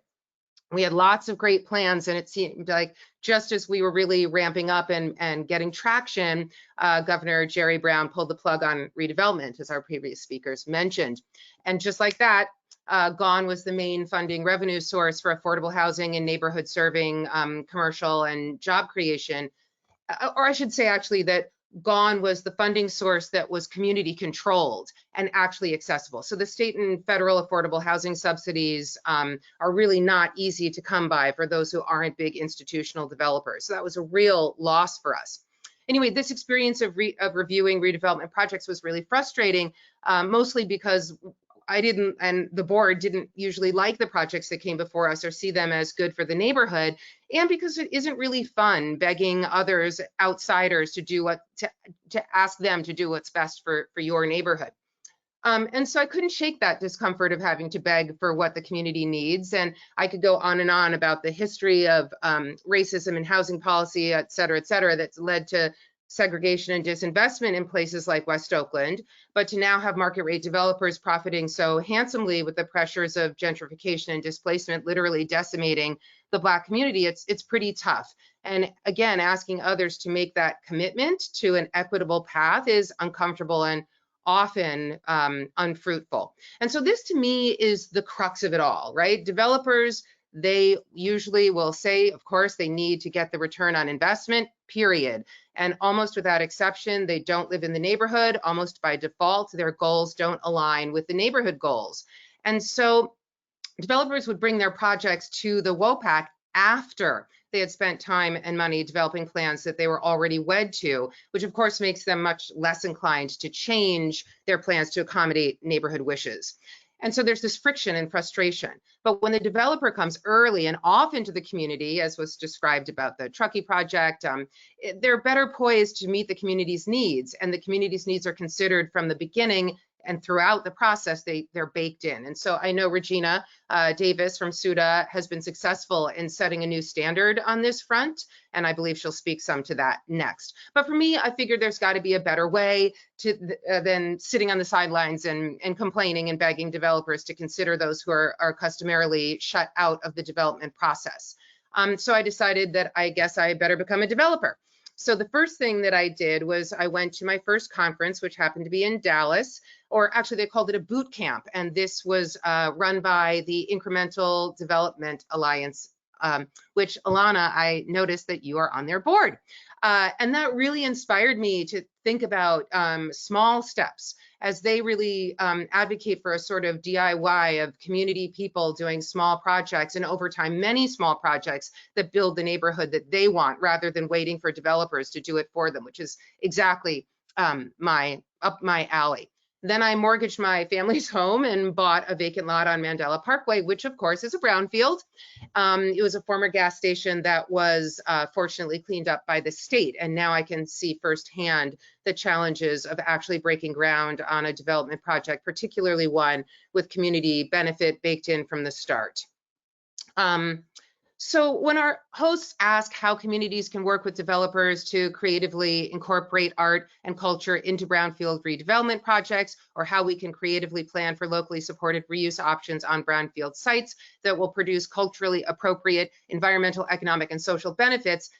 We had lots of great plans, and it seemed like just as we were really ramping up and getting traction, Governor Jerry Brown pulled the plug on redevelopment, as our previous speakers mentioned. And just like that, gone was the main funding revenue source for affordable housing and neighborhood serving commercial and job creation. Or I should say actually that gone was the funding source that was community controlled and actually accessible. So the state and federal affordable housing subsidies are really not easy to come by for those who aren't big institutional developers. So that was a real loss for us. Anyway, this experience of reviewing redevelopment projects was really frustrating, mostly because I didn't, and the board didn't usually like the projects that came before us or see them as good for the neighborhood, and because it isn't really fun begging others, outsiders, to do to ask them to do what's best for your neighborhood. And so I couldn't shake that discomfort of having to beg for what the community needs. And I could go on and on about the history of racism and housing policy, et cetera, that's led to segregation and disinvestment in places like West Oakland, but to now have market rate developers profiting so handsomely with the pressures of gentrification and displacement literally decimating the Black community, it's pretty tough. And again, asking others to make that commitment to an equitable path is uncomfortable and often unfruitful. And so this to me is the crux of it all, right? Developers, they usually will say, of course, they need to get the return on investment, period. And almost without exception, they don't live in the neighborhood. Almost by default, their goals don't align with the neighborhood goals. And so developers would bring their projects to the WOPAC after they had spent time and money developing plans that they were already wed to, which of course makes them much less inclined to change their plans to accommodate neighborhood wishes. And so there's this friction and frustration. But when the developer comes early and off into the community, as was described about the Truckee project, they're better poised to meet the community's needs, and the community's needs are considered from the beginning, and throughout the process, they're baked in. And so I know Regina Davis from SUDA has been successful in setting a new standard on this front, and I believe she'll speak some to that next. But for me, I figured there's got to be a better way than sitting on the sidelines and complaining and begging developers to consider those who are customarily shut out of the development process. So I decided that I guess I better become a developer. So the first thing that I did was I went to my first conference, which happened to be in Dallas, or actually they called it a boot camp. And this was run by the Incremental Development Alliance which Alana, I noticed that you are on their board. And that really inspired me to think about small steps as they really advocate for a sort of DIY of community people doing small projects, and over time, many small projects that build the neighborhood that they want, rather than waiting for developers to do it for them, which is exactly up my alley. Then I mortgaged my family's home and bought a vacant lot on Mandela Parkway, which of course is a brownfield. It was a former gas station that was fortunately cleaned up by the state. And now I can see firsthand the challenges of actually breaking ground on a development project, particularly one with community benefit baked in from the start. So when our hosts ask how communities can work with developers to creatively incorporate art and culture into brownfield redevelopment projects, or how we can creatively plan for locally supported reuse options on brownfield sites that will produce culturally appropriate environmental, economic, and social benefits,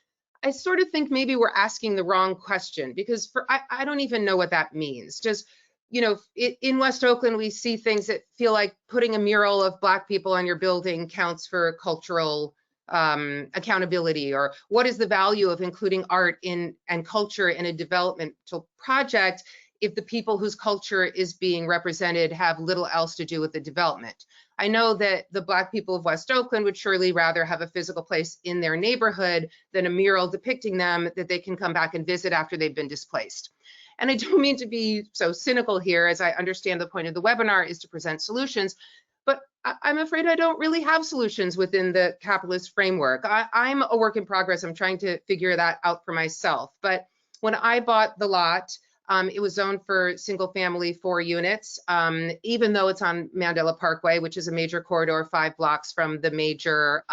I sort of think maybe we're asking the wrong question, because I don't even know what that means. Just, you know, in West Oakland, we see things that feel like putting a mural of Black people on your building counts for cultural accountability, or what is the value of including art and culture in a developmental project if the people whose culture is being represented have little else to do with the development. I know that the Black people of West Oakland would surely rather have a physical place in their neighborhood than a mural depicting them that they can come back and visit after they've been displaced. And I don't mean to be so cynical here, as I understand the point of the webinar is to present solutions, but I'm afraid I don't really have solutions within the capitalist framework. I'm a work in progress. I'm trying to figure that out for myself. But when I bought the lot, it was zoned for single family 4 units, even though it's on Mandela Parkway, which is a major corridor 5 blocks from the major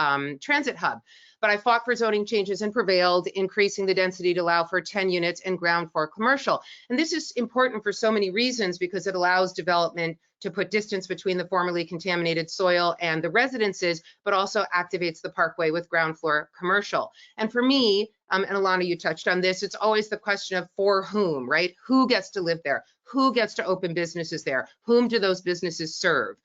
transit hub. But I fought for zoning changes and prevailed, increasing the density to allow for 10 units and ground floor commercial. And this is important for so many reasons, because it allows development to put distance between the formerly contaminated soil and the residences, but also activates the parkway with ground floor commercial. And for me, and Alana, you touched on this, it's always the question of for whom, right? Who gets to live there? Who gets to open businesses there? Whom do those businesses serve?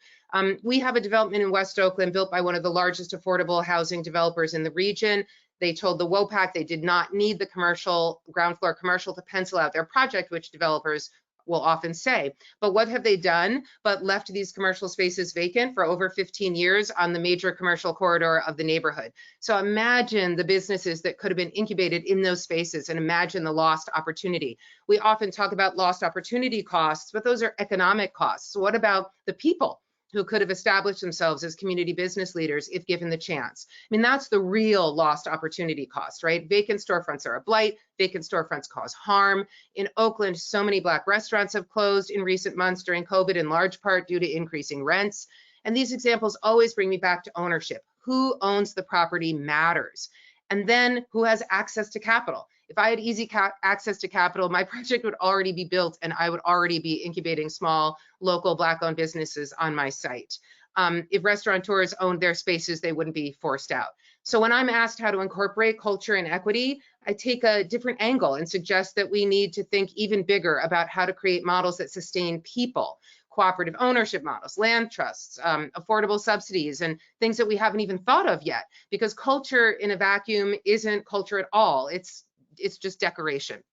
We have a development in West Oakland built by one of the largest affordable housing developers in the region. They told the WOPAC they did not need the commercial, ground floor commercial, to pencil out their project, which developers will often say. But what have they done but left these commercial spaces vacant for over 15 years on the major commercial corridor of the neighborhood? So imagine the businesses that could have been incubated in those spaces, and imagine the lost opportunity. We often talk about lost opportunity costs, but those are economic costs. So what about the people who could have established themselves as community business leaders if given the chance? I mean, that's the real lost opportunity cost, right? Vacant storefronts are a blight. Vacant storefronts cause harm. In Oakland, so many Black restaurants have closed in recent months during COVID, in large part due to increasing rents. And these examples always bring me back to ownership. Who owns the property matters. And then who has access to capital? If I had easy access to capital, my project would already be built and I would already be incubating small local Black-owned businesses on my site. If restaurateurs owned their spaces, they wouldn't be forced out. So when I'm asked how to incorporate culture and equity, I take a different angle and suggest that we need to think even bigger about how to create models that sustain people, cooperative ownership models, land trusts, affordable subsidies, and things that we haven't even thought of yet, because culture in a vacuum isn't culture at all. It's just decoration.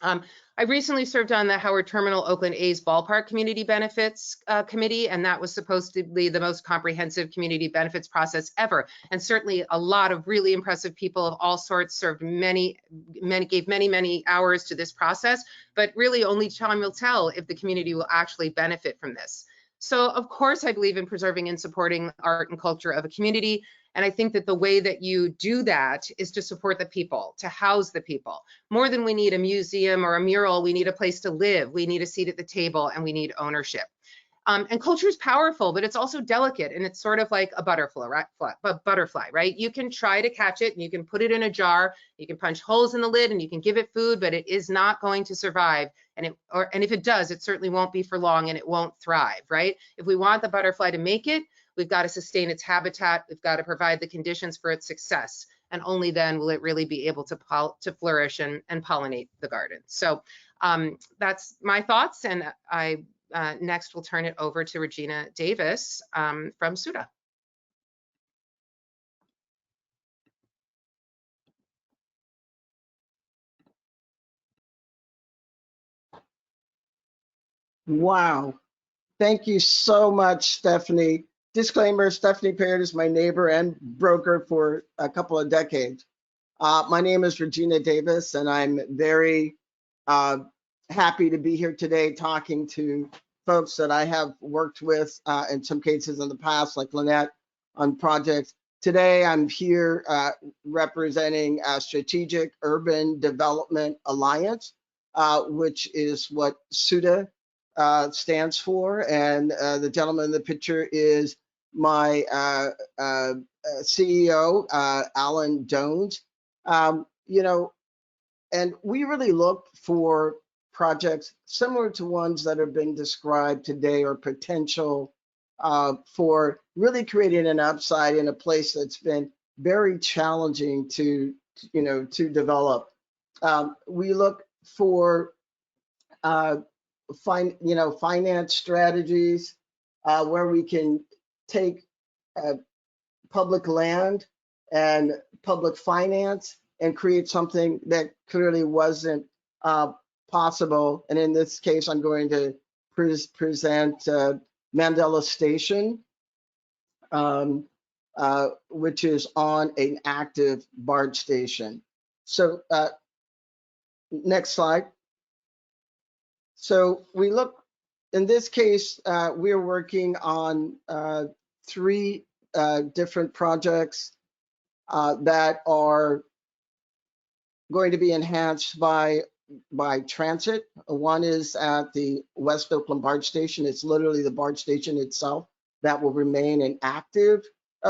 I recently served on the Howard Terminal Oakland A's Ballpark Community Benefits Committee, and that was supposedly the most comprehensive community benefits process ever. And certainly a lot of really impressive people of all sorts served gave many hours to this process, but really only time will tell if the community will actually benefit from this. So of course, I believe in preserving and supporting art and culture of a community. And I think that the way that you do that is to support the people, to house the people. More than we need a museum or a mural, we need a place to live. We need a seat at the table, and we need ownership. And culture is powerful, but it's also delicate, and it's sort of like a butterfly, right? You can try to catch it, and you can put it in a jar, you can punch holes in the lid, and you can give it food, but it is not going to survive. And if it does, it certainly won't be for long, and it won't thrive, right? If we want the butterfly to make it, we've got to sustain its habitat. We've got to provide the conditions for its success. And only then will it really be able to flourish and pollinate the garden. So that's my thoughts. And I next will turn it over to Regina Davis from SUDA. Wow. Thank you so much, Stephanie. Disclaimer, Stephanie Parrott is my neighbor and broker for a couple of decades. My name is Regina Davis, and I'm very happy to be here today talking to folks that I have worked with in some cases in the past, like Lynette, on projects. Today, I'm here representing Strategic Urban Development Alliance, which is what SUDA stands for. And the gentleman in the picture is my CEO, Alan Jones. And we really look for projects similar to ones that have been described today, or potential for really creating an upside in a place that's been very challenging to develop. We look for finance strategies where we can take public land and public finance and create something that clearly wasn't possible. And in this case, I'm going to present Mandela Station, which is on an active BART station. So next slide. So we look, in this case, we're working on 3 different projects that are going to be enhanced by transit. One is at the West Oakland BART station. It's literally the BART station itself that will remain an active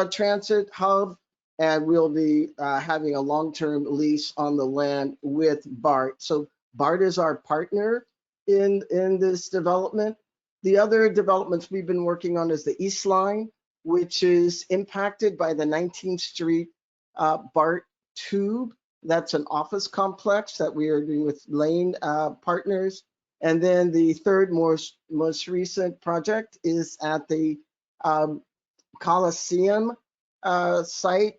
transit hub, and we'll be having a long-term lease on the land with Bart. So Bart is our partner in this development. The other developments we've been working on is the East Line, which is impacted by the 19th Street Bart Tube. That's an office complex that we are doing with Lane Partners. And then the third most recent project is at the Coliseum site,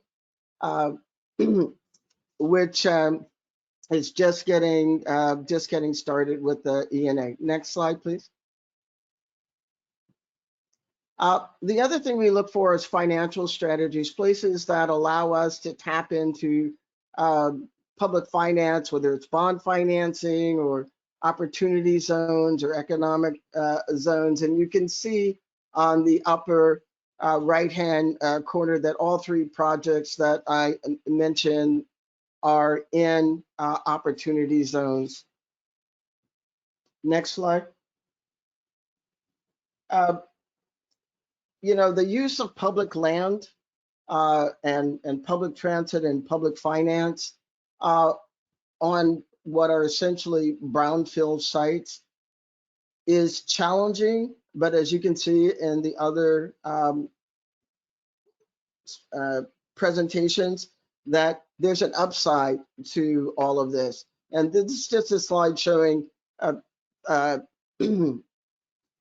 which is just getting started with the ENA. Next slide, please. The other thing we look for is financial strategies, places that allow us to tap into public finance, whether it's bond financing or opportunity zones or economic zones. And you can see on the upper right-hand corner that all 3 projects that I mentioned are in opportunity zones. Next slide. The use of public land and public transit and public finance on what are essentially brownfield sites is challenging, but as you can see in the other presentations, that there's an upside to all of this. And this is just a slide showing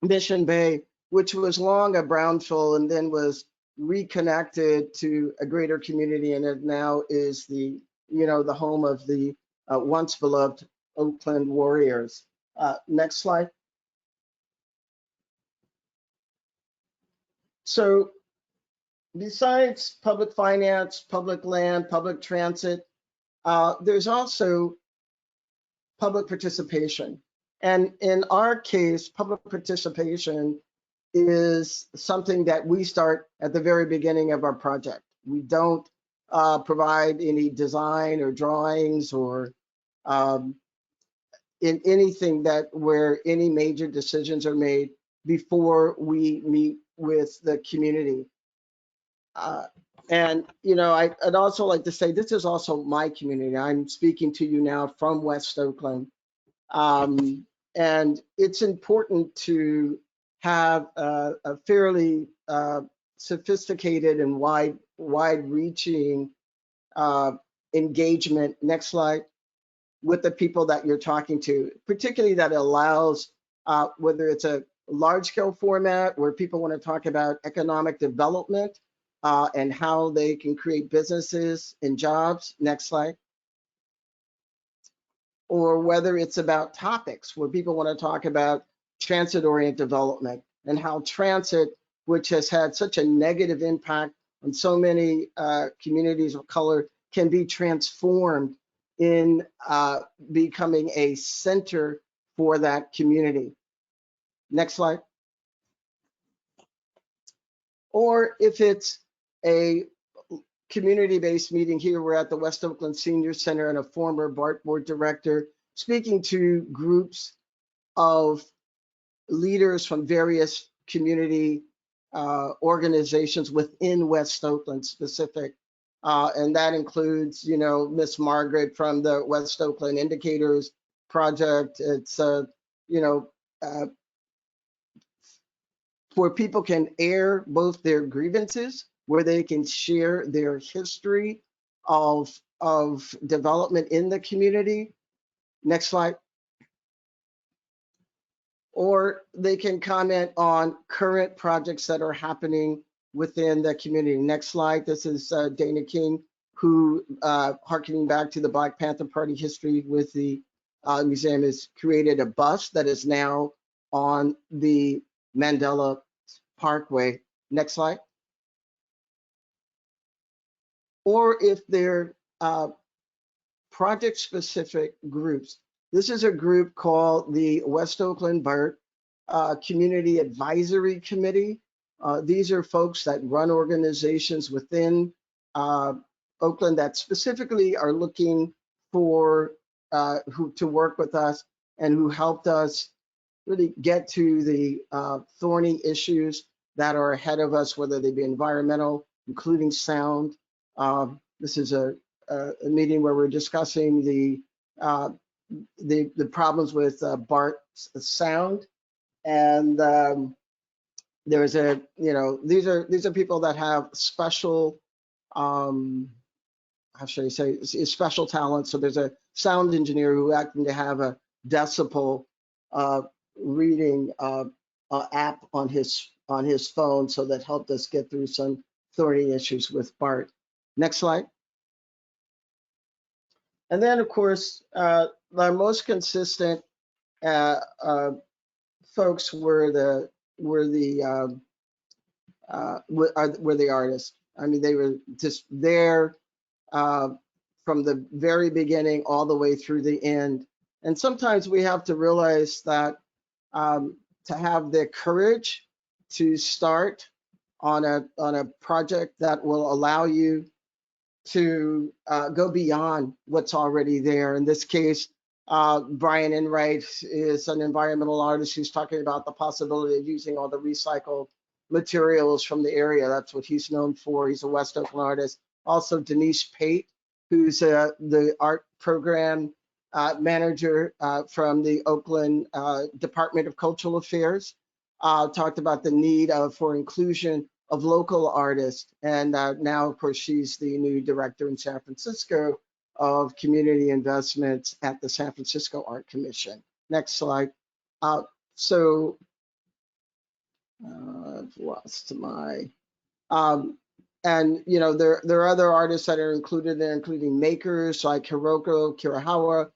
Mission Bay, which was long a brownfield and then was reconnected to a greater community, and it now is the home of the once beloved Oakland Warriors. Next slide. So besides public finance, public land, public transit, there's also public participation. And in our case, public participation is something that we start at the very beginning of our project. We don't provide any design or drawings or in anything where any major decisions are made before we meet with the community. And I'd also like to say this is also my community. I'm speaking to you now from West Oakland. And it's important to have a fairly sophisticated and wide-reaching engagement, next slide, with the people that you're talking to, particularly that allows, whether it's a large-scale format where people want to talk about economic development and how they can create businesses and jobs, next slide, or whether it's about topics where people want to talk about transit-oriented development and how transit, which has had such a negative impact on so many communities of color, can be transformed in becoming a center for that community. Next slide. Or if it's a community-based meeting here, we're at the West Oakland Senior Center and a former Bart board director speaking to groups of leaders from various community organizations within West Oakland specific. And that includes, you know, Miss Margaret from the West Oakland Indicators Project. It's, you know, where people can air both their grievances, where they can share their history of development in the community. Next slide. Or they can comment on current projects that are happening within the community. Next slide. This is Dana King, who, harkening back to the Black Panther Party history with the museum, has created a bus that is now on the Mandela Parkway. Next slide. Or if they're project-specific groups. This is a group called the West Oakland Bart Community Advisory Committee. These are folks that run organizations within Oakland that specifically are looking for to work with us and who helped us really get to the thorny issues that are ahead of us, whether they be environmental, including sound. This is a meeting where we're discussing the problems with Bart's sound, and there's a, you know, these are people that have special, how should I say, special talents. So there's a sound engineer who happened to have a decibel reading app on his phone, so that helped us get through some thorny issues with Bart. Next slide. And then, of course, the most consistent folks were the artists. I mean, they were just there from the very beginning all the way through the end. And sometimes we have to realize that to have the courage to start on a project that will allow you to go beyond what's already there. In this case, Brian Enright is an environmental artist who's talking about the possibility of using all the recycled materials from the area. That's what he's known for. He's a West Oakland artist. Also, Denise Pate, who's the art program manager from the Oakland Department of Cultural Affairs, talked about the need for inclusion of local artists. And now, of course, she's the new director in San Francisco of community investments at the San Francisco Art Commission. Next slide. I've lost my, and you know, there are other artists that are included there, including makers like Hiroko Kirahawa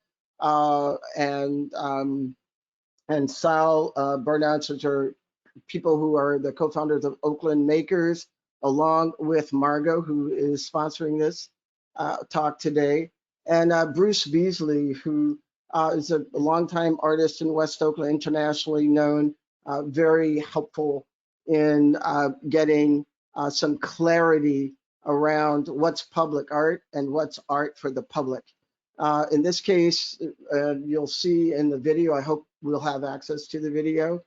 and Sal Burnouts, which are people who are the co-founders of Oakland Makers, along with Margot, who is sponsoring this talk today, and Bruce Beasley, who is a longtime artist in West Oakland, internationally known, very helpful in getting some clarity around what's public art and what's art for the public. In this case, you'll see in the video, I hope we'll have access to the video.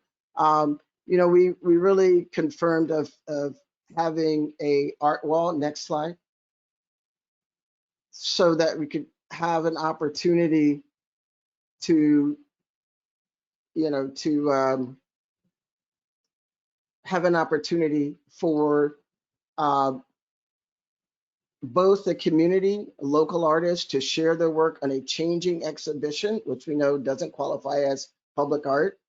You know, we really confirmed of having a art wall, next slide, so that we could have an opportunity to, you know, to have an opportunity for both the community, local artists, to share their work on a changing exhibition, which we know doesn't qualify as public art,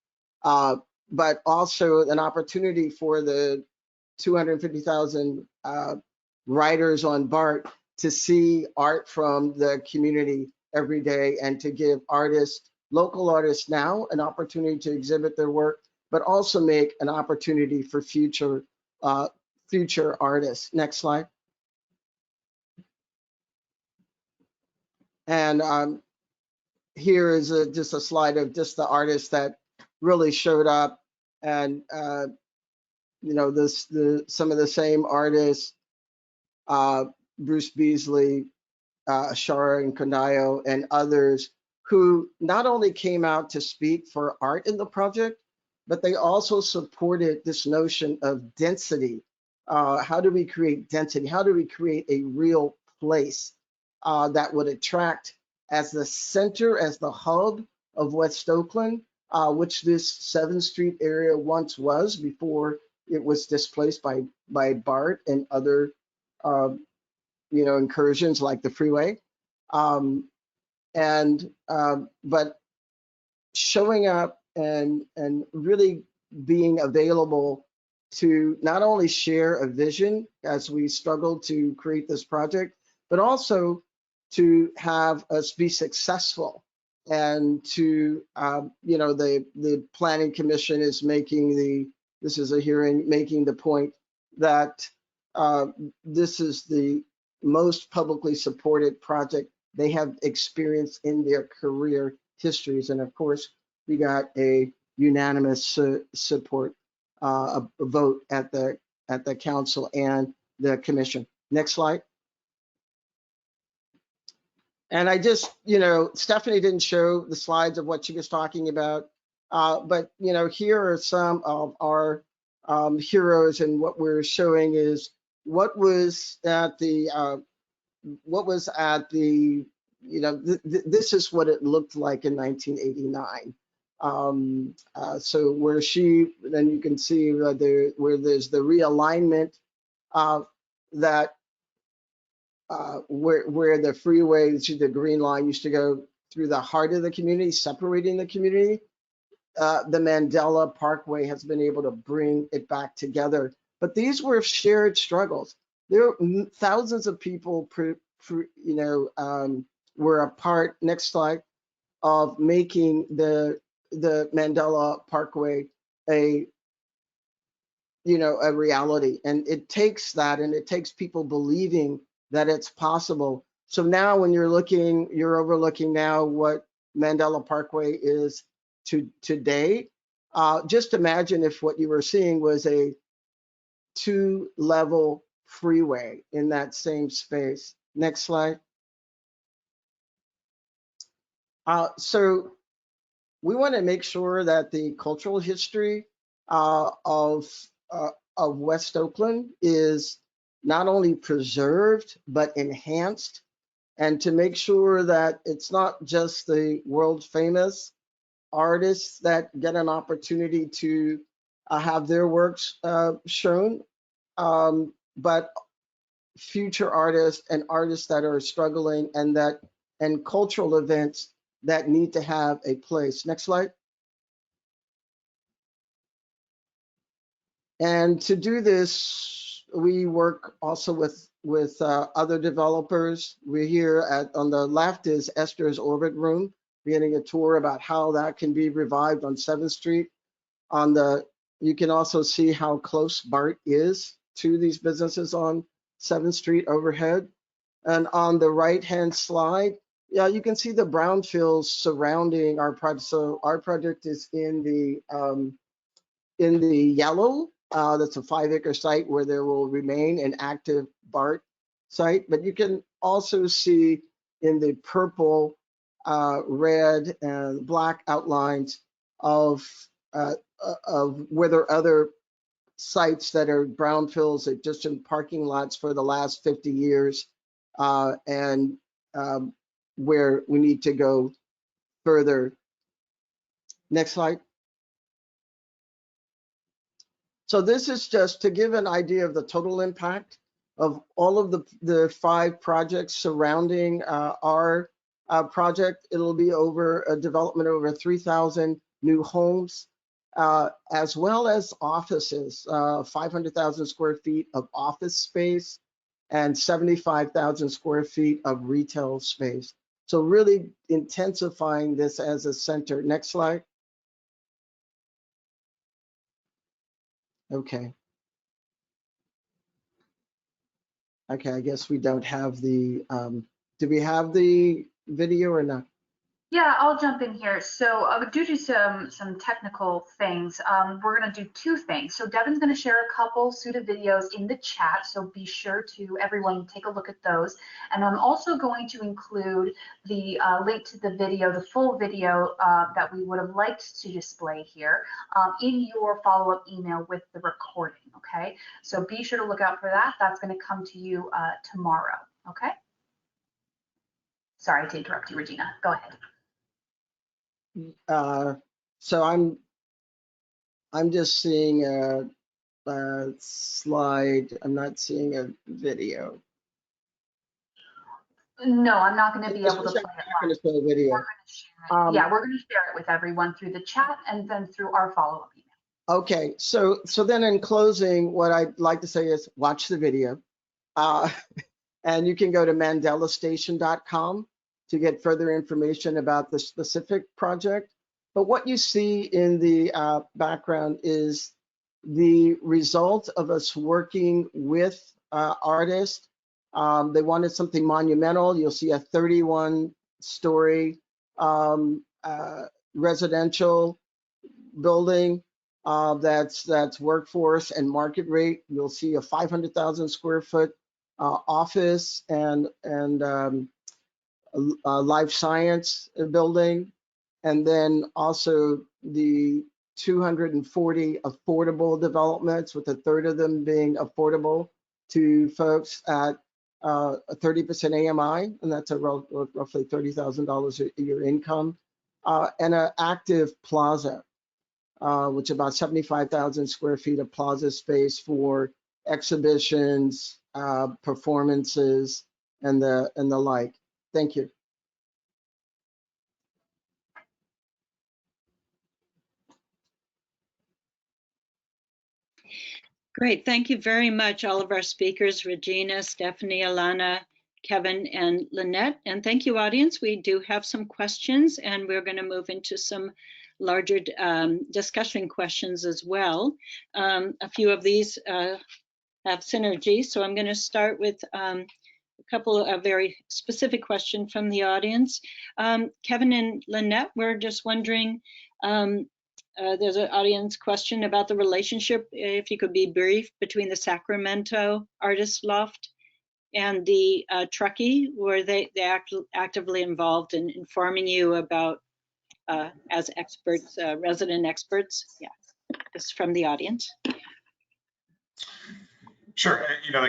but also an opportunity for the 250,000 writers on Bart to see art from the community every day, and to give artists local artists now an opportunity to exhibit their work, but also make an opportunity for future artists. Next slide. And here is just a slide of just the artists that really showed up, and you know, some of the same artists, Bruce Beasley, Ashara and Kondayo, and others who not only came out to speak for art in the project, but they also supported this notion of density. How do we create density? How do we create a real place that would attract as the center, as the hub of West Oakland, which this 7th Street area once was before it was displaced by Bart and other you know, incursions like the freeway. But showing up and really being available to not only share a vision as we struggle to create this project, but also to have us be successful, and to you know, the planning commission is making this is a hearing making the point that this is the most publicly supported project they have experienced in their career histories. And of course, we got a unanimous support, a vote at the council and the commission. Next slide. And I just, you know, Stephanie didn't show the slides of what she was talking about, but, you know, here are some of our heroes, and what we're showing is what was at the, you know, this is what it looked like in 1989. So then you can see where there's the realignment that where the freeway, the green line used to go through the heart of the community, separating the community. The Mandela Parkway has been able to bring it back together. But these were shared struggles. There were thousands of people, you know, were a part, next slide, of making the Mandela Parkway a, you know, a reality. And it takes that, and it takes people believing that it's possible. So now when you're overlooking now what Mandela Parkway is today. Just imagine if what you were seeing was a 2-level freeway in that same space. Next slide. So we want to make sure that the cultural history of West Oakland is not only preserved, but enhanced, and to make sure that it's not just the world famous artists that get an opportunity to have their works shown, but future artists and artists that are struggling, and cultural events that need to have a place. Next slide. And to do this, we work also with other developers. We're here on the left is Esther's Orbit Room, getting a tour about how that can be revived on 7th Street. You can also see how close Bart is to these businesses on 7th Street overhead. And on the right-hand slide, yeah, you can see the brownfields surrounding our project. So our project is in the yellow. That's a 5-acre site where there will remain an active Bart site. But you can also see in the purple, red, and black outlines of where there are other sites that are brownfields that just in parking lots for the last 50 years, and where we need to go further. Next slide. So this is just to give an idea of the total impact of all of the 5 projects surrounding our project. It'll be over a development over 3,000 new homes, as well as offices, 500,000 square feet of office space and 75,000 square feet of retail space. So really intensifying this as a center. Next slide. Okay. Okay, I guess we don't have the, do we have the video or not? Yeah, I'll jump in here. So due to some technical things, we're going to do two things. So Devin's going to share a couple SUDA videos in the chat, so be sure to everyone take a look at those. And I'm also going to include the link to the video, the full video that we would have liked to display here in your follow-up email with the recording, okay? So be sure to look out for that. That's going to come to you tomorrow, okay? Sorry to interrupt you, Regina. Go ahead. So I'm just seeing a slide. I'm not seeing a video. No, I'm not going to be able to play it I'm live. going to show a video. We're going to share it. Yeah, we're going to share it with everyone through the chat and then through our follow-up email. Okay, so then in closing, what I'd like to say is watch the video. And you can go to mandelastation.com to get further information about the specific project. But what you see in the background is the result of us working with artists. They wanted something monumental. You'll see a 31-story residential building that's workforce and market rate. You'll see a 500,000 square foot office and life science building, and then also the 240 affordable developments, with a third of them being affordable to folks at a 30% AMI, and that's a roughly $30,000 a year income, and an active plaza, which is about 75,000 square feet of plaza space for exhibitions, performances, and the like. Thank you. Great, thank you very much, all of our speakers, Regina, Stephanie, Alana, Kevin, and Lynette. And thank you, audience. We do have some questions, and we're going to move into some larger discussion questions as well. A few of these have synergy, so I'm going to start with a couple of very specific questions from the audience. Kevin and Lynette, we're just wondering, there's an audience question about the relationship, if you could be brief, between the Sacramento Artist Loft and the Truckee. Were they actively involved in informing you about, as experts, resident experts? Yeah, this is from the audience. Sure. You know,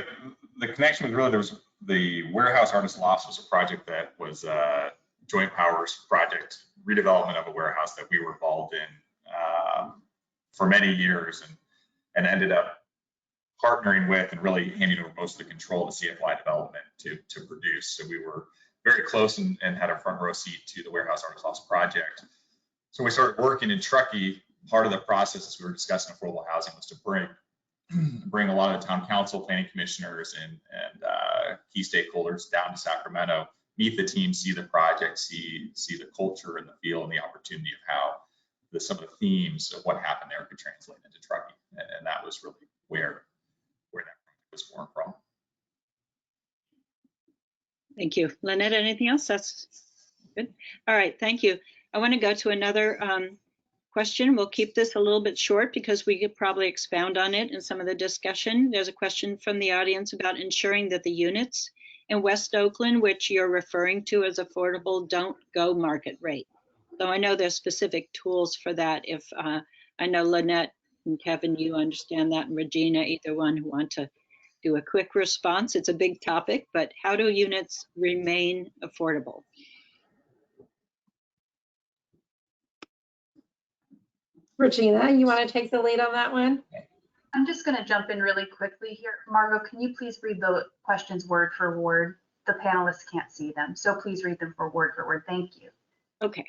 the connection was really, there was the Warehouse Artist Lofts was a project that was a joint powers project, redevelopment of a warehouse that we were involved in for many years, and ended up partnering with and really handing over most of the control to CFY Development to produce. So we were very close and had a front row seat to the Warehouse Artist Lofts project. So we started working in Truckee. Part of the process, as we were discussing affordable housing, was to bring a lot of the town council, planning commissioners, and key stakeholders down to Sacramento, meet the team, see the project, see the culture and the feel and the opportunity of how some of the themes of what happened there could translate into Truckee. And that was really where that was born from. Thank you. Lynette, anything else? That's good. All right, thank you. I want to go to another question. We'll keep this a little bit short because we could probably expound on it in some of the discussion. There's a question from the audience about ensuring that the units in West Oakland, which you're referring to as affordable, don't go market rate. So I know there's specific tools for that. If I know Lynette and Kevin, you understand that, and Regina, either one who want to do a quick response. It's a big topic, but how do units remain affordable? Regina, you want to take the lead on that one? I'm just going to jump in really quickly here. Margot, can you please read the questions word for word? The panelists can't see them, so please read them for word. Thank you. Okay.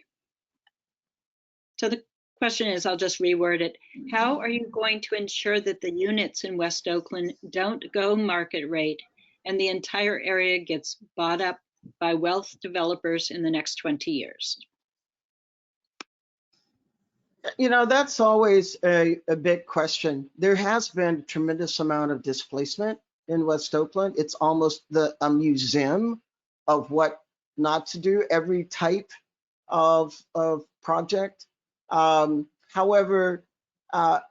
So the question is, I'll just reword it. How are you going to ensure that the units in West Oakland don't go market rate and the entire area gets bought up by wealth developers in the next 20 years? You know, that's always a big question. There has been a tremendous amount of displacement in West Oakland. It's almost a museum of what not to do, every type of project. However,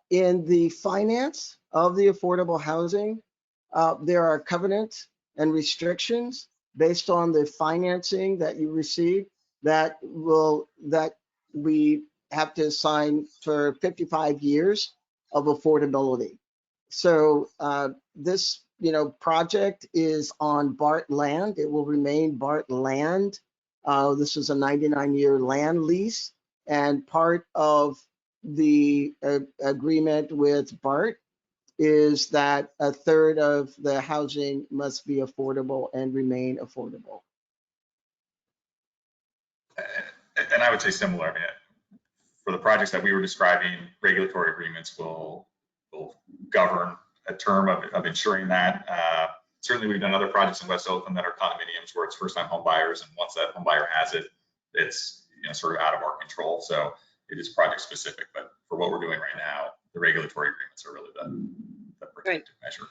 in the finance of the affordable housing, there are covenants and restrictions based on the financing that you receive that we have to assign for 55 years of affordability. So this, project is on Bart land. It will remain Bart land. This is a 99-year land lease, and part of the agreement with Bart is that a third of the housing must be affordable and remain affordable. And I would say similar. I mean, for the projects that we were describing, regulatory agreements will govern a term of ensuring that. Certainly, we've done other projects in West Oakland that are condominiums where it's first-time home buyers, and once that home buyer has it, it's sort of out of our control. So it is project specific. But for what we're doing right now, the regulatory agreements are really the protective measure.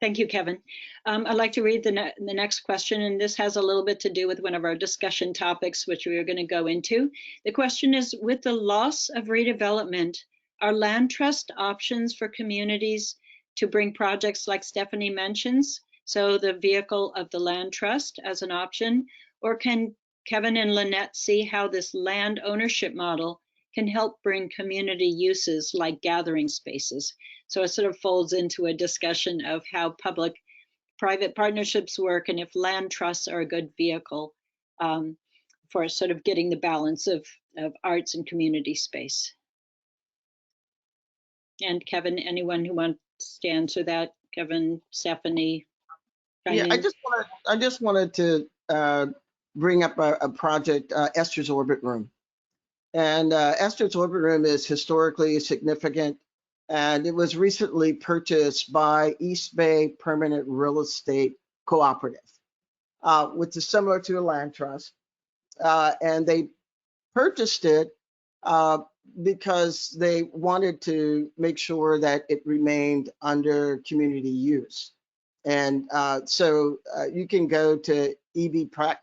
Thank you, Kevin. I'd like to read the next question, and this has a little bit to do with one of our discussion topics, which we are going to go into. The question is, with the loss of redevelopment, are land trust options for communities to bring projects like Stephanie mentions, so the vehicle of the land trust as an option, or can Kevin and Lynette see how this land ownership model can help bring community uses like gathering spaces? So it sort of folds into a discussion of how public-private partnerships work and if land trusts are a good vehicle for sort of getting the balance of arts and community space. And Kevin, anyone who wants to answer that? Kevin, Stephanie? Yeah, I just wanted to bring up a project, Esther's Orbit Room. And Esther's Orbit Room is historically significant, and it was recently purchased by East Bay Permanent Real Estate Cooperative, which is similar to a land trust. And they purchased it because they wanted to make sure that it remained under community use. And so you can go to ebprec.org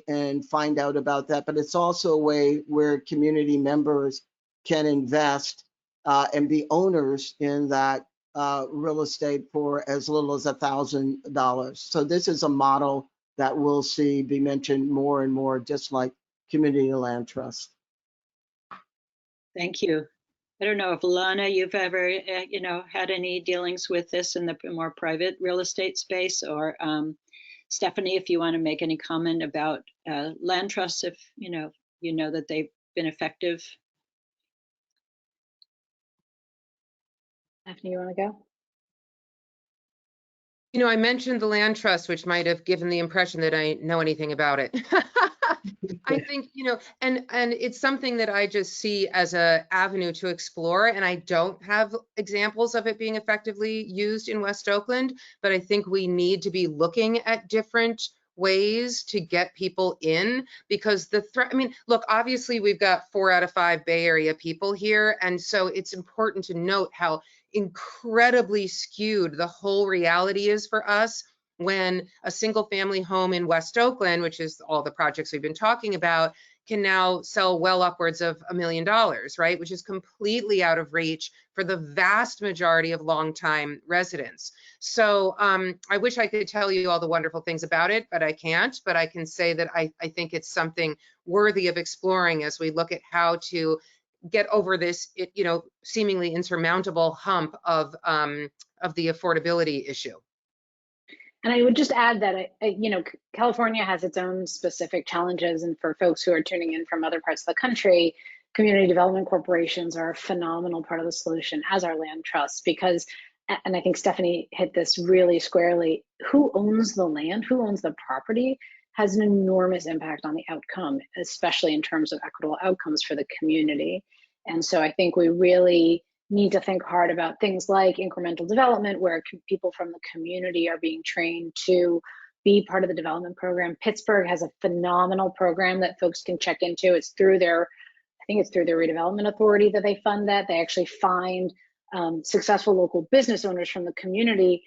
and find out about that. But it's also a way where community members can invest and be owners in that real estate for as little as $1,000. So this is a model that we'll see be mentioned more and more, just like community land trust. Thank you. I don't know if Lana, you've ever, had any dealings with this in the more private real estate space, or Stephanie, if you want to make any comment about land trusts, if you know that they've been effective. Stephanie, you want to go? I mentioned the land trust, which might have given the impression that I know anything about it. I think, and it's something that I just see as an avenue to explore, and I don't have examples of it being effectively used in West Oakland, but I think we need to be looking at different ways to get people in, because the threat, look, obviously we've got 4 out of 5 Bay Area people here, and so it's important to note how incredibly skewed the whole reality is for us when a single family home in West Oakland, which is all the projects we've been talking about, can now sell well upwards of $1 million, right? Which is completely out of reach for the vast majority of longtime residents. So I wish I could tell you all the wonderful things about it, but I can't. But I can say that I think it's something worthy of exploring as we look at how to get over this, seemingly insurmountable hump of the affordability issue. And I would just add that, California has its own specific challenges. And for folks who are tuning in from other parts of the country, community development corporations are a phenomenal part of the solution, as are land trusts, because, and I think Stephanie hit this really squarely, who owns the land, who owns the property has an enormous impact on the outcome, especially in terms of equitable outcomes for the community. And so I think we really need to think hard about things like incremental development, where people from the community are being trained to be part of the development program. Pittsburgh has a phenomenal program that folks can check into. It's through their, I think it's through their redevelopment authority that they fund that. They actually find successful local business owners from the community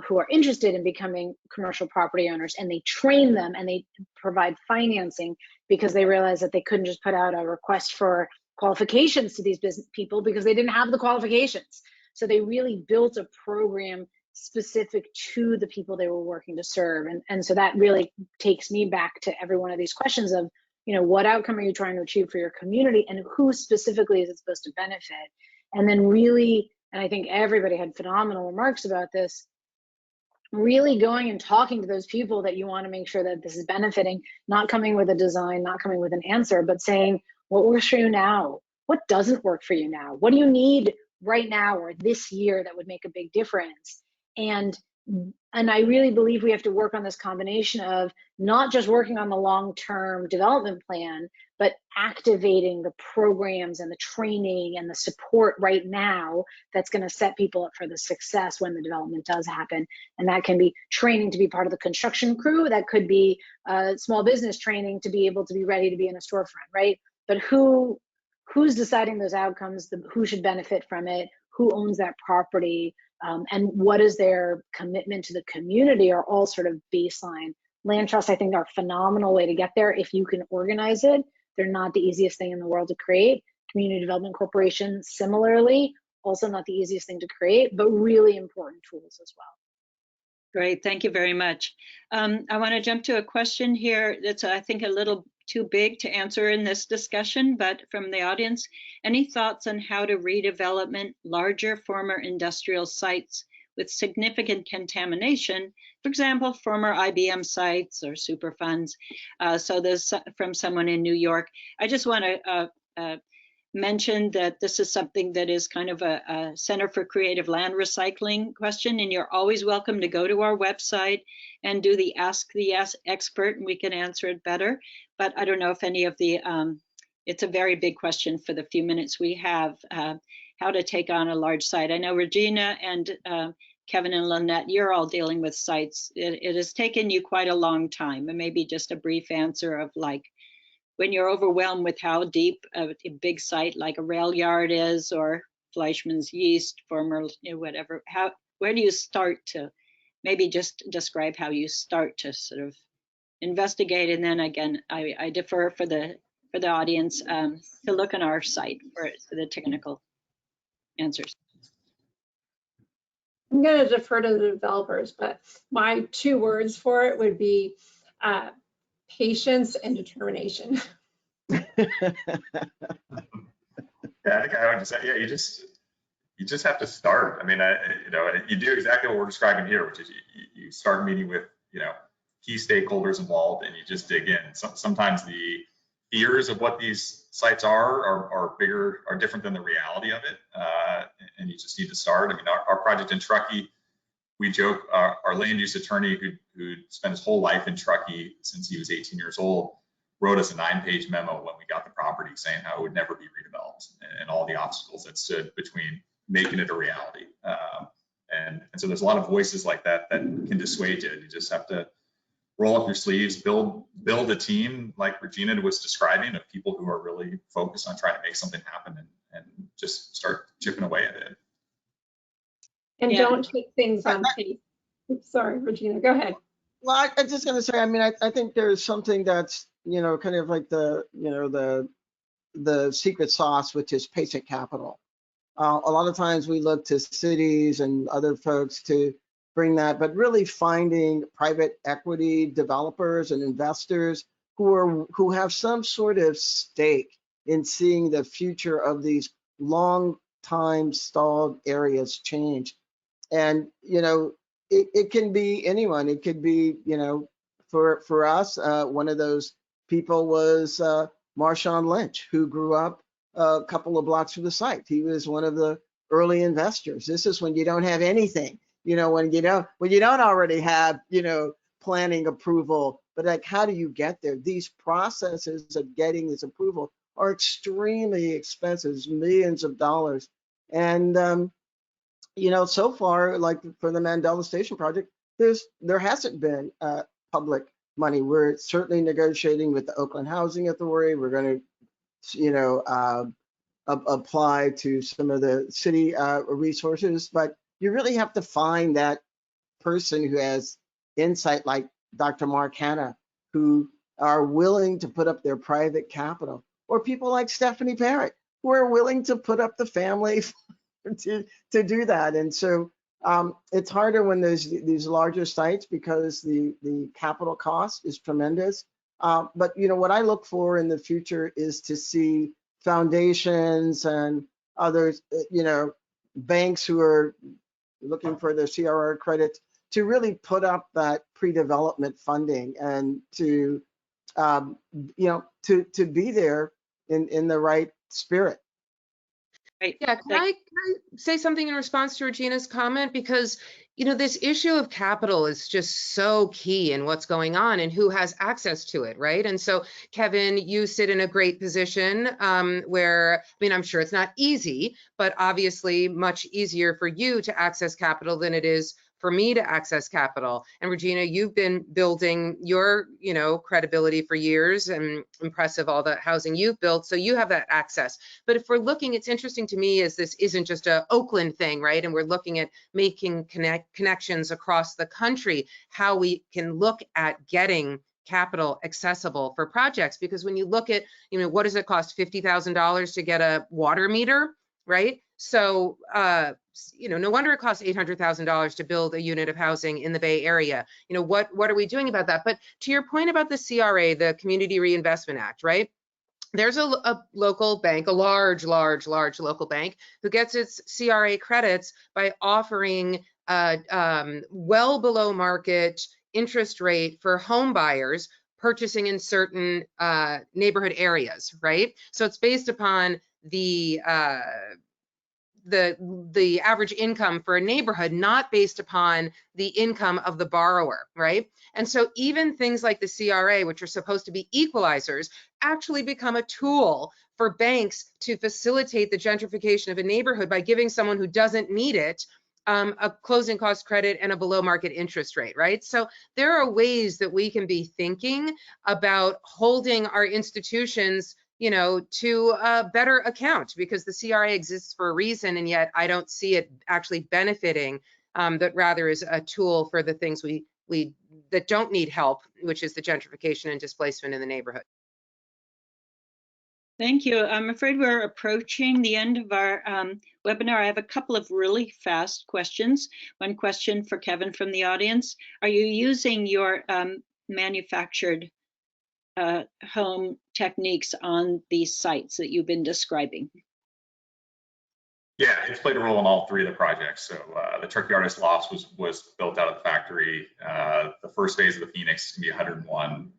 who are interested in becoming commercial property owners, and they train them and they provide financing because they realize that they couldn't just put out a request for qualifications to these business people because they didn't have the qualifications. So they really built a program specific to the people they were working to serve. And so that really takes me back to every one of these questions of, you know, what outcome are you trying to achieve for your community and who specifically is it supposed to benefit? And then really, and I think everybody had phenomenal remarks about this, really going and talking to those people that you want to make sure that this is benefiting, not coming with a design, not coming with an answer, but saying what works for you now, what doesn't work for you now, what do you need right now or this year that would make a big difference. And I really believe we have to work on this combination of not just working on the long-term development plan, but activating the programs and the training and the support right now that's going to set people up for the success when the development does happen. And that can be training to be part of the construction crew. That could be small business training to be able to be ready to be in a storefront, right? But who's deciding those outcomes, who should benefit from it, who owns that property, and what is their commitment to the community are all sort of baseline. Land trusts, I think, are a phenomenal way to get there if you can organize it. They're not the easiest thing in the world to create. Community development corporations, similarly, also not the easiest thing to create, but really important tools as well. Great, thank you very much. I want to jump to a question here that's, I think, a little too big to answer in this discussion, but from the audience, any thoughts on how to redevelopment larger former industrial sites with significant contamination, for example, former IBM sites or Superfunds? So there's from someone in New York. I just want to mention that this is something that is kind of a Center for Creative Land Recycling question, and you're always welcome to go to our website and do the Ask the Expert, and we can answer it better. But I don't know if any of the, it's a very big question for the few minutes we have, how to take on a large site. I know Regina and Kevin and Lynette, you're all dealing with sites. It has taken you quite a long time, and maybe just a brief answer of like, when you're overwhelmed with how deep a big site like a rail yard is, or Fleischmann's Yeast, former, you know, whatever, where do you start to, maybe just describe how you start to sort of investigate, and then again, I defer for the audience to look on our site for the technical answers. I'm going to defer to the developers, but my 2 words for it would be patience and determination. Yeah, I think I would just say, yeah, you just have to start. I mean, you know, you do exactly what we're describing here, which is you start meeting with, you know, key stakeholders involved, and you just dig in. Sometimes the fears of what these sites are different than the reality of it, and you just need to start. I mean, our project in Truckee, we joke, our land use attorney who spent his whole life in Truckee since he was 18 years old, wrote us a 9-page memo when we got the property saying how it would never be redeveloped and all the obstacles that stood between making it a reality. And so there's a lot of voices like that can dissuade you. You just have to roll up your sleeves, build a team like Regina was describing, of people who are really focused on trying to make something happen, and just start chipping away at it. And don't take things on faith. Oops, sorry, Regina, go ahead. Well, I'm just going to say, I mean, I think there's something that's, you know, kind of like the secret sauce, which is patient capital. A lot of times we look to cities and other folks to bring that, but really finding private equity developers and investors who have some sort of stake in seeing the future of these long time stalled areas change. And, you know, it can be anyone. It could be, you know, for us, one of those people was Marshawn Lynch, who grew up a couple of blocks from the site. He was one of the early investors. This is when you don't have anything, you know, when you don't already have, you know, planning approval, but like, how do you get there? These processes of getting this approval are extremely expensive, millions of dollars. And, you know, so far, like for the Mandela Station project, there hasn't been public money. We're certainly negotiating with the Oakland Housing Authority. We're going to, you know, apply to some of the city resources, but you really have to find that person who has insight like Dr. Mark Hanna, who are willing to put up their private capital, or people like Stephanie Parrott, who are willing to put up the family to do that. And so it's harder when there's these larger sites because the capital cost is tremendous. But you know, what I look for in the future is to see foundations and others, you know, banks who are looking for their CRR credits to really put up that pre-development funding and to, you know, to be there in the right spirit. Right. Yeah, can I say something in response to Regina's comment? Because, you know, this issue of capital is just so key in what's going on and who has access to it, right? And so, Kevin, you sit in a great position where, I mean, I'm sure it's not easy, but obviously much easier for you to access capital than it is for me to access capital. And Regina, you've been building your, you know, credibility for years, and impressive all the housing you've built. So you have that access. But if we're looking, it's interesting to me is this isn't just a Oakland thing, right? And we're looking at making connections across the country, how we can look at getting capital accessible for projects. Because when you look at, you know, what does it cost? $50,000 to get a water meter, right? So, you know, no wonder it costs $800,000 to build a unit of housing in the Bay Area. You know, what are we doing about that? But to your point about the CRA, the Community Reinvestment Act, right? There's a local bank, a large local bank, who gets its CRA credits by offering well below market interest rate for home buyers purchasing in certain neighborhood areas, right? So it's based upon the average income for a neighborhood, not based upon the income of the borrower, right? And so even things like the CRA, which are supposed to be equalizers, actually become a tool for banks to facilitate the gentrification of a neighborhood by giving someone who doesn't need it a closing cost credit and a below market interest rate, right? So there are ways that we can be thinking about holding our institutions, you know, to a better account, because the CRA exists for a reason, and yet I don't see it actually benefiting, that rather is a tool for the things we that don't need help, which is the gentrification and displacement in the neighborhood. Thank you. I'm afraid we're approaching the end of our webinar. I have a couple of really fast questions. One question for Kevin from the audience. Are you using your manufactured home techniques on these sites that you've been describing? Yeah, it's played a role in all three of the projects. So the Truckee Artist Lofts was built out of the factory. The first phase of the Phoenix is going to be 101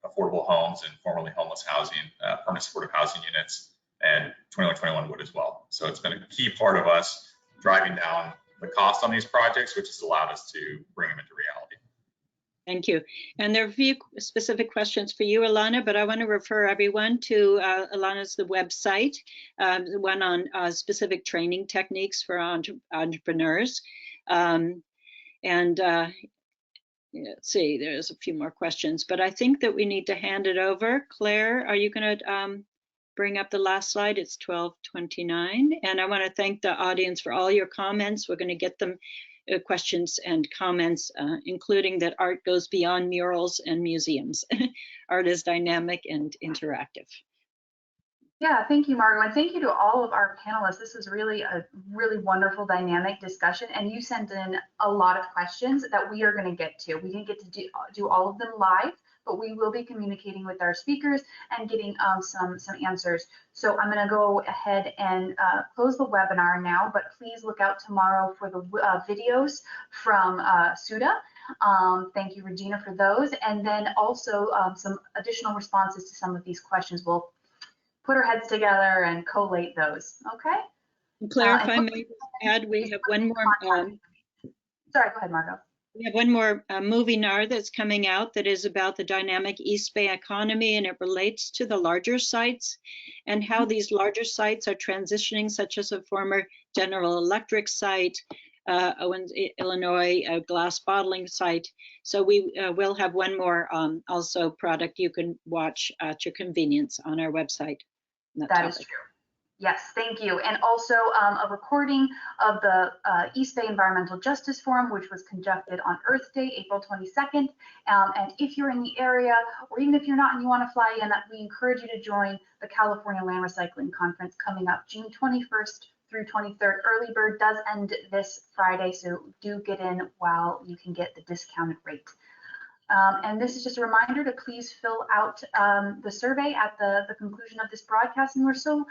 affordable homes and formerly homeless housing, permanent supportive housing units, and 2121 would as well. So it's been a key part of us driving down the cost on these projects, which has allowed us to bring them into reality. Thank you. And there are a few specific questions for you, Alana, but I want to refer everyone to Alana's the website, the one on specific training techniques for entrepreneurs. Let's see, there's a few more questions, but I think that we need to hand it over. Claire, are you going to bring up the last slide? It's 12:29. And I want to thank the audience for all your comments. We're going to get them questions and comments, including that art goes beyond murals and museums. Art is dynamic and interactive. Yeah, thank you, Margo, and thank you to all of our panelists. This is really a really wonderful, dynamic discussion, and you sent in a lot of questions that we are going to get to. We didn't get to do all of them live, but we will be communicating with our speakers and getting some answers. So I'm going to go ahead and close the webinar now, but please look out tomorrow for the videos from SUDA. Thank you, Regina, for those, and then also some additional responses to some of these questions. We'll put our heads together and collate those. Okay. And Claire, if I may add, we have one more. Sorry, go ahead, Margo. We have one more movie NAR that's coming out that is about the dynamic East Bay economy, and it relates to the larger sites and how these larger sites are transitioning, such as a former General Electric site, Owens, Illinois, a glass bottling site. So we will have one more also product you can watch at your convenience on our website. That is true. Yes, thank you. And also a recording of the East Bay Environmental Justice Forum, which was conducted on Earth Day, April 22nd. And if you're in the area, or even if you're not and you want to fly in, we encourage you to join the California Land Recycling Conference coming up June 21st through 23rd. Early bird does end this Friday, so do get in while you can get the discounted rate. And this is just a reminder to please fill out the survey at the conclusion of this broadcast. And we're so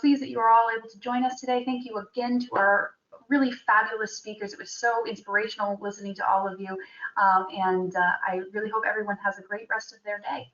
pleased that you are all able to join us today. Thank you again to our really fabulous speakers. It was so inspirational listening to all of you. And I really hope everyone has a great rest of their day.